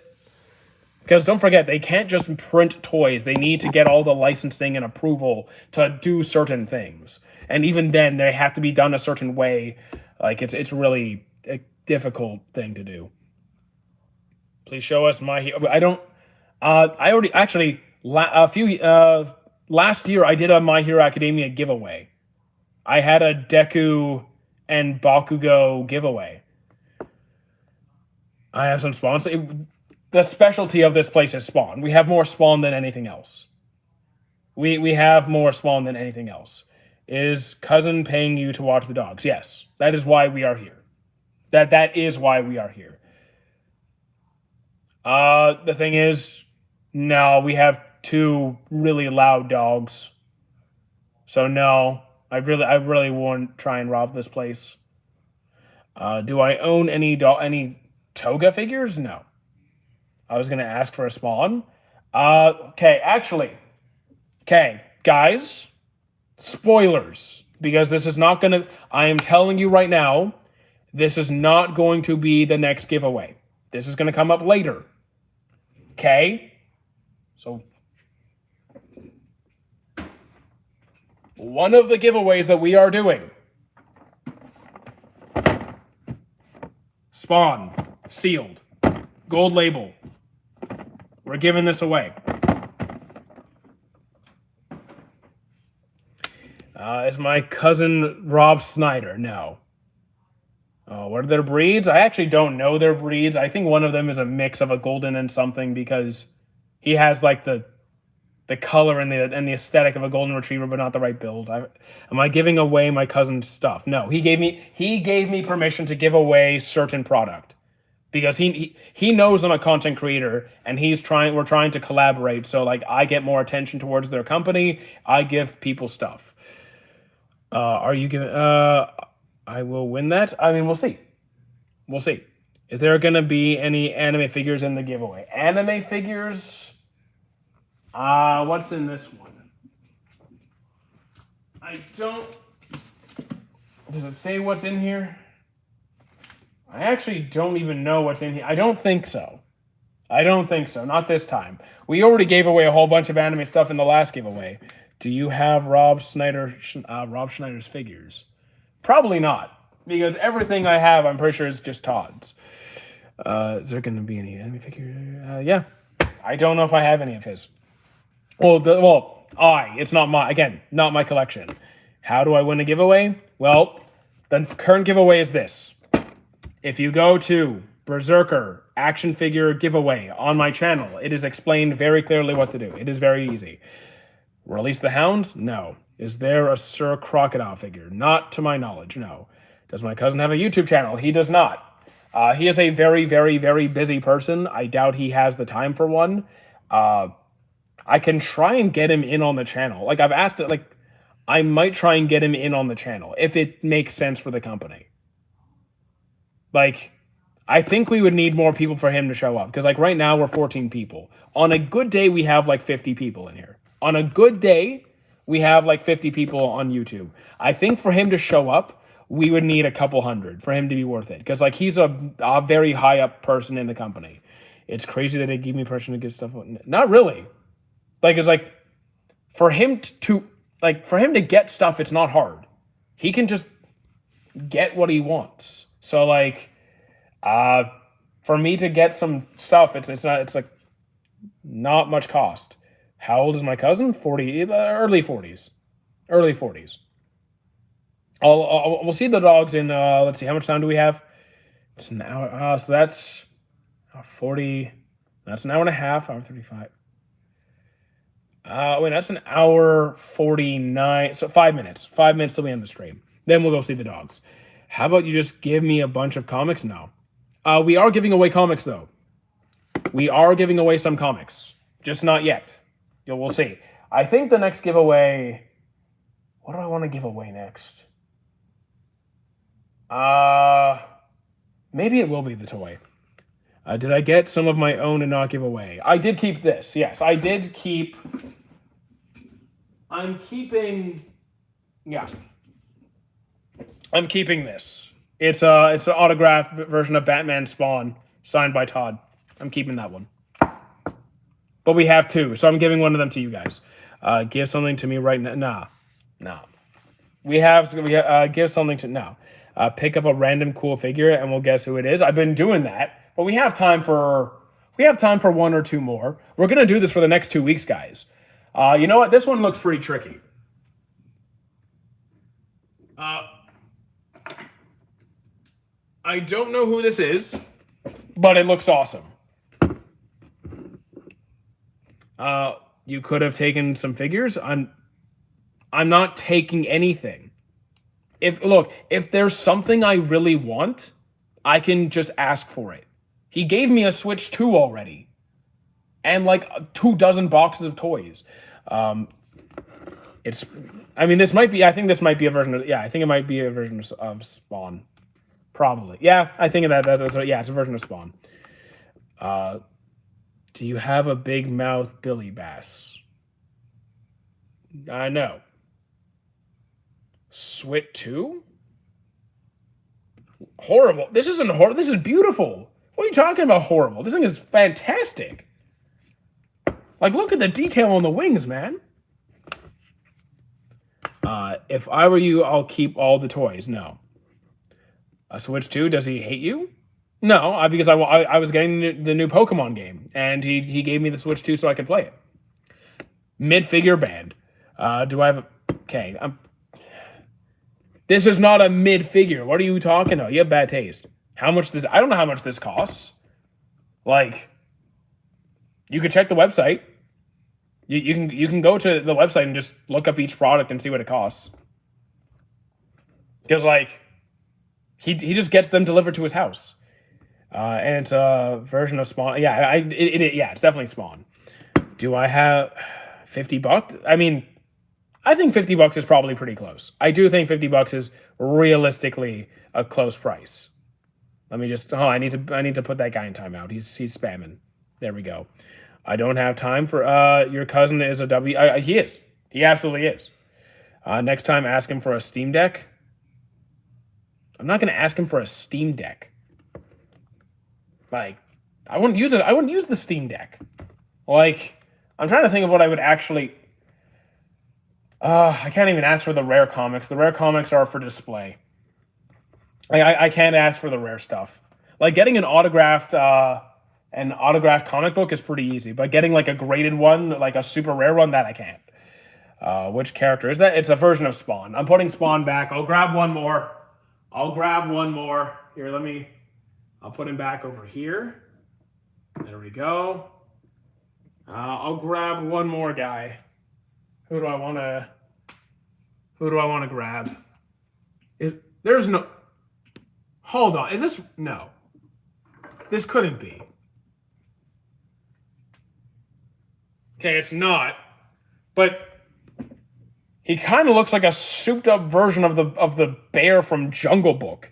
Because don't forget, they can't just print toys. They need to get all the licensing and approval to do certain things. And even then, they have to be done a certain way. Like, it's really a difficult thing to do. Please show us My Hero. I don't... I already... Actually, last year, I did a My Hero Academia giveaway. I had a Deku and Bakugo giveaway. I have some spawns. The specialty of this place is spawn. We have more spawn than anything else. We have more spawn than anything else. Is cousin paying you to watch the dogs? Yes. That is why we are here. That is why we are here. The thing is, no, we have 2 really loud dogs. So no, I really won't try and rob this place. Do I own any Toga figures? No. I was gonna ask for a spawn. Okay, actually. Okay, guys. Spoilers. Because this is not gonna... I am telling you right now, this is not going to be the next giveaway. This is gonna come up later. Okay? So... one of the giveaways that we are doing. Spawn. Sealed. Gold label. We're giving this away. Is my cousin Rob Snyder? No. What are their breeds? I actually don't know their breeds. I think one of them is a mix of a golden and something because he has like the color and the aesthetic of a golden retriever, but not the right build. Am I giving away my cousin's stuff? No. He gave me permission to give away certain product. Because he knows I'm a content creator and we're trying to collaborate, so like I get more attention towards their company, I give people stuff. Are you giving I will win that? I mean, we'll see. We'll see. Is there gonna be any anime figures in the giveaway? Anime figures? What's in this one? I don't... Does it say what's in here? I actually don't even know what's in here. I don't think so. I don't think so. Not this time. We already gave away a whole bunch of anime stuff in the last giveaway. Do you have Rob Schneider's figures? Probably not. Because everything I have, I'm pretty sure is just Todd's. Is there going to be any anime figure? Yeah. I don't know if I have any of his. It's not not my collection. How do I win a giveaway? Well, the current giveaway is this. If you go to Berserker action figure giveaway on my channel, it is explained very clearly what to do. It is very easy. Release the Hound? No. Is there a Sir Crocodile figure? Not to my knowledge, no. Does my cousin have a YouTube channel? He does not. He is a very, very, very busy person. I doubt he has the time for one. I can try and get him in on the channel. Like, I've asked it, like, I might try and get him in on the channel if it makes sense for the company. Like, I think we would need more people for him to show up. Because, like, right now we're 14 people. On a good day, we have, like, 50 people in here. On a good day, we have, like, 50 people on YouTube. I think for him to show up, we would need a couple hundred for him to be worth it. Because, like, he's a very high-up person in the company. It's crazy that they give me permission to get stuff. Not really. Like, it's like, for him to get stuff, it's not hard. He can just get what he wants. So, like, for me to get some stuff, it's like not much cost. How old is my cousin? 40, early 40s. Early 40s. We'll see the dogs in, let's see, how much time do we have? It's an hour, so that's 40, that's an hour and a half, hour 35. Wait, that's an hour 49. So 5 minutes. 5 minutes till we end the stream. Then we'll go see the dogs. How about you just give me a bunch of comics? No. We are giving away comics, though. We are giving away some comics. Just not yet. We'll see. I think the next giveaway... What do I want to give away next? Maybe it will be the toy. Did I get some of my own and not give away? I did keep this. Yes, I did keep... I'm keeping... Yeah. I'm keeping this. It's an autographed version of Batman Spawn, signed by Todd. I'm keeping that one. But we have two, so I'm giving one of them to you guys. Give something to me right now. Nah. We give something to... No. Pick up a random cool figure and we'll guess who it is. I've been doing that, but we have time for one or two more. We're gonna do this for the next 2 weeks, guys. You know what? This one looks pretty tricky. I don't know who this is, but it looks awesome. You could have taken some figures. I'm not taking anything. If there's something I really want, I can just ask for it. He gave me a Switch 2 already. And like 24 boxes of toys. I think this might be a version of, I think it might be a version of Spawn. Probably. Yeah, I think that's it's a version of Spawn. Do you have a big mouth Billy Bass? No. Swit 2? Horrible. This isn't horrible. This is beautiful. What are you talking about horrible? This thing is fantastic. Like, look at the detail on the wings, man. If I were you, I'll keep all the toys. No. A Switch 2, does he hate you? No, because I was getting the new Pokemon game, and he gave me the Switch 2 so I could play it. Mid-figure band. Do I have a... Okay, this is not a mid-figure. What are you talking about? You have bad taste. How much does... I don't know how much this costs. Like, you could check the website. You can go to the website and just look up each product and see what it costs. Because, like, he just gets them delivered to his house. And it's a version of Spawn. Yeah, it's definitely Spawn. Do I have $50? I mean, I think $50 is probably pretty close. I do think $50 is realistically a close price. Let me just... I need to put that guy in timeout. He's spamming. There we go. I don't have time for... your cousin is a W... he is. He absolutely is. Next time, ask him for a Steam Deck. I'm not going to ask him for a Steam Deck. Like, I wouldn't use it. I wouldn't use the Steam Deck. Like, I'm trying to think of what I would actually... I can't even ask for the rare comics. The rare comics are for display. I can't ask for the rare stuff. Like, getting an autographed comic book is pretty easy, but getting like a graded one, like a super rare one, that I can't. Which character is that? It's a version of Spawn. I'm putting Spawn back. I'll grab one more. Here, I'll put him back over here. There we go. I'll grab one more guy. Who do I want to grab? There's no... Hold on. Is this... No. This couldn't be. Okay, it's not. But he kind of looks like a souped-up version of the bear from Jungle Book.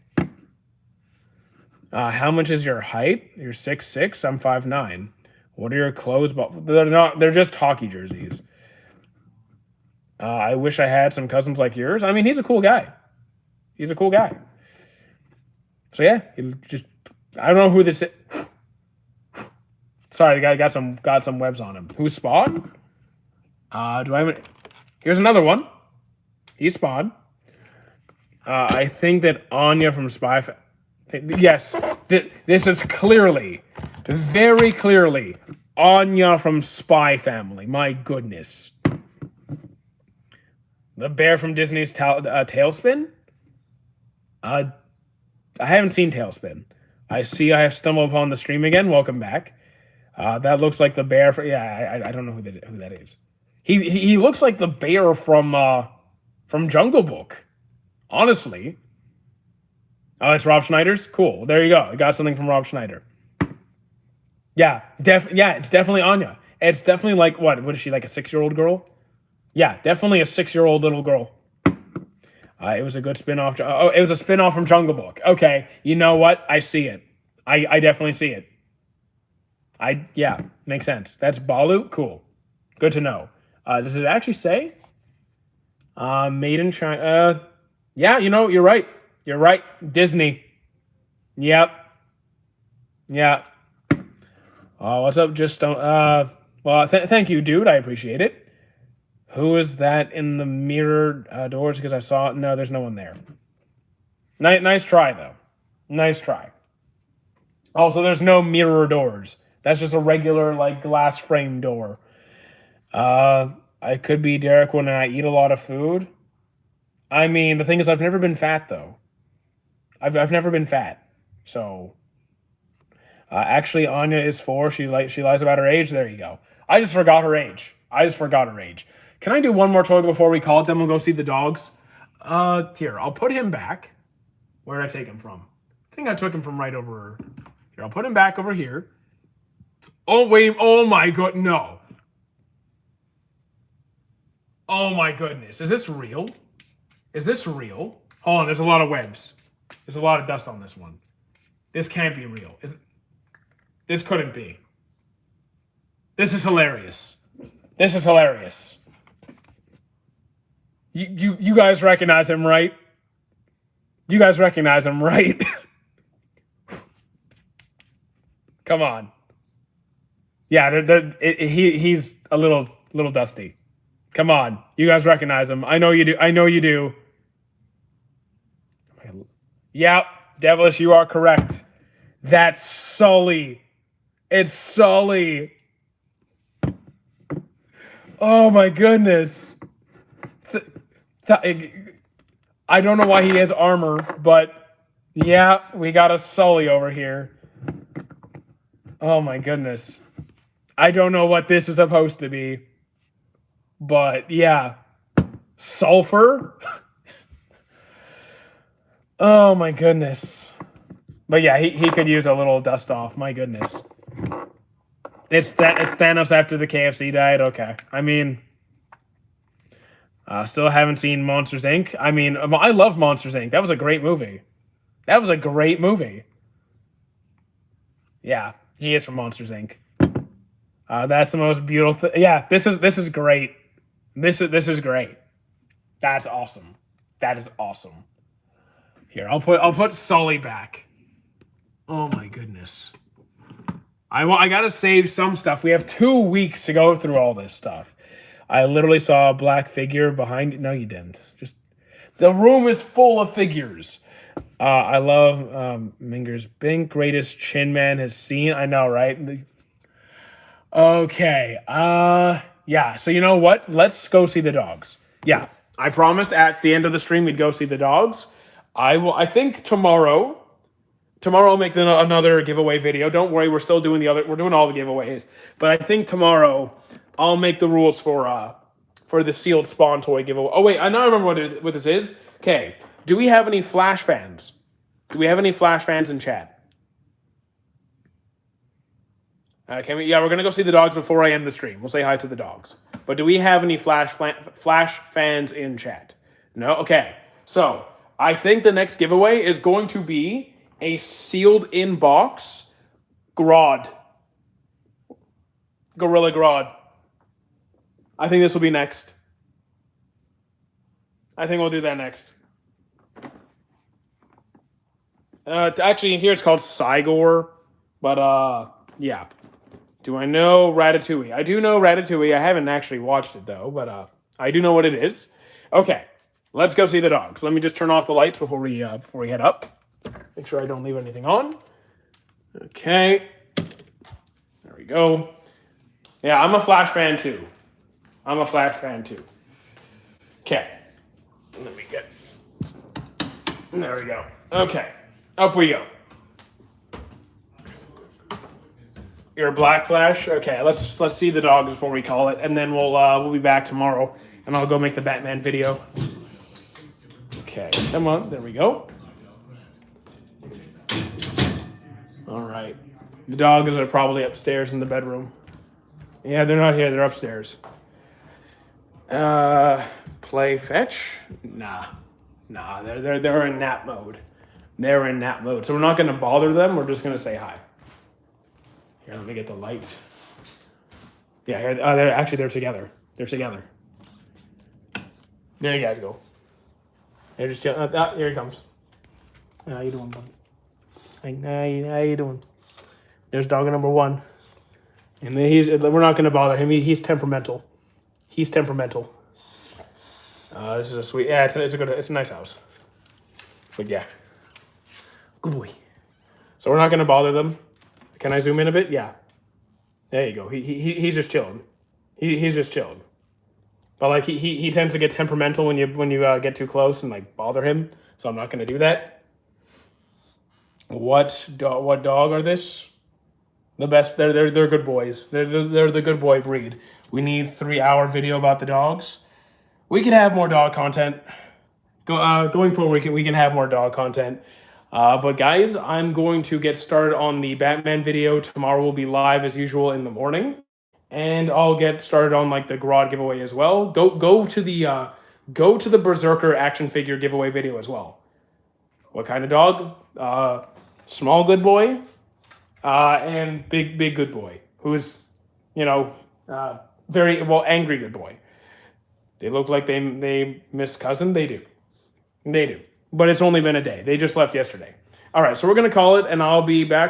How much is your height? You're 6'6". I'm 5'9". What are your clothes? They're not. They're just hockey jerseys. I wish I had some cousins like yours. I mean, he's a cool guy. So yeah, I don't know who this is. Sorry, the guy got some webs on him. Who's Spawn? Here's another one. He's Spawn. I think that Anya from Spy... Yes, this is clearly, very clearly, Anya from Spy Family. My goodness. The bear from Disney's Tailspin? I haven't seen Tailspin. I have stumbled upon the stream again. Welcome back. That looks like the bear. I don't know who that is. He looks like the bear from Jungle Book. Honestly. Oh, it's Rob Schneider's? Cool. There you go. I got something from Rob Schneider. Yeah, it's definitely Anya. It's definitely like what is she, like a 6-year-old girl? Yeah, definitely a 6-year-old little girl. It was a good spin-off. Oh, it was a spin-off from Jungle Book. Okay, you know what? I see it. I definitely see it. Yeah, makes sense. That's Balu? Cool. Good to know. Does it actually say? Made in China. Yeah, you're right. You're right. Disney. Yep. Yeah. Oh, what's up? Just don't. Well, thank you, dude. I appreciate it. Who is that in the mirrored doors? Because I saw. No, there's no one there. Nice try, though. Nice try. Also, there's no mirror doors. That's just a regular, like, glass frame door. I could be Derek when I eat a lot of food. I mean, the thing is, I've never been fat, though. I've never been fat. So, actually, Anya is 4. She lies about her age. There you go. I just forgot her age. Can I do one more toy before we call it? Then we'll go see the dogs. Here, I'll put him back. Where did I take him from? I think I took him from right over here. I'll put him back over here. Oh, wait. Oh, my God. No. Oh, my goodness. Is this real? Hold on. There's a lot of webs. There's a lot of dust on this one. This can't be real. This couldn't be. This is hilarious. You guys recognize him, right? Come on. Yeah, he's a little dusty. Come on. You guys recognize him. I know you do. Yep, Devilish, you are correct. That's Sully. It's Sully. Oh my goodness. I don't know why he has armor, but yeah, we got a Sully over here. Oh my goodness. I don't know what this is supposed to be, but yeah. Sulfur? Oh my goodness. But yeah, he could use a little dust off. My goodness. It's Thanos after the KFC diet. Okay. I mean, still haven't seen Monsters Inc. I mean, I love Monsters Inc. That was a great movie. Yeah, he is from Monsters Inc. That's the most beautiful. Yeah, this is great. This is great. That's awesome. That is awesome. Here, I'll put Sully back. Oh my goodness. I gotta save some stuff. We have 2 weeks to go through all this stuff. I literally saw a black figure behind it. No, you didn't. Just the room is full of figures. I love Mingers Bink, greatest chin man has seen. I know, right? Okay. Yeah. So you know what? Let's go see the dogs. Yeah, I promised at the end of the stream we'd go see the dogs. I think tomorrow I'll make another giveaway video. Don't worry, we're still doing we're doing all the giveaways. But I think tomorrow I'll make the rules for the sealed Spawn toy giveaway. Oh wait, I now remember what this is. Okay, do we have any Flash fans? In chat? Yeah, we're gonna go see the dogs before I end the stream. We'll say hi to the dogs. But do we have any Flash fans in chat? No. Okay. So I think the next giveaway is going to be a sealed in box Grodd. Gorilla Grodd. I think this will be next. I think we'll do that next. Actually, here it's called Cygor. But, yeah. Do I know Ratatouille? I do know Ratatouille. I haven't actually watched it, though. But I do know what it is. Okay. Let's go see the dogs. Let me just turn off the lights before we head up. Make sure I don't leave anything on. Okay. There we go. Yeah, I'm a Flash fan too. Okay. Let me get... There we go. Okay. Up we go. You're a Black Flash. Okay, let's see the dogs before we call it, and then we'll be back tomorrow, and I'll go make the Batman video. Okay, come on, there we go. All right, the dogs are probably upstairs in the bedroom. Yeah, they're not here. They're upstairs. Play fetch? Nah. They're in nap mode. They're in nap mode, so we're not gonna bother them. We're just gonna say hi. Here, let me get the light. Yeah, here. They're together. They're together. There you guys go. They're just here he comes. How you doing, bud? How you doing? There's dog number 1, and we're not gonna bother him. He's temperamental. He's temperamental. This is a sweet. Yeah, it's a nice house. But yeah, good boy. So we're not gonna bother them. Can I zoom in a bit? Yeah. There you go. He's just chilling. He's just chilling. But like he tends to get temperamental when you get too close and like bother him. So I'm not gonna do that. What dog are this? The best. They're good boys. They're the good boy breed. We need 3-hour video about the dogs. We can have more dog content. Going forward, we can have more dog content. But guys, I'm going to get started on the Batman video. Tomorrow will be live as usual in the morning, and I'll get started on like the Grodd giveaway as well. Go to the Berserker action figure giveaway video as well. What kind of dog? Small good boy, and big good boy. Who's, very angry good boy. They look like they miss cousin. They do. But it's only been a day. They just left yesterday. All right, so we're going to call it, and I'll be back tomorrow.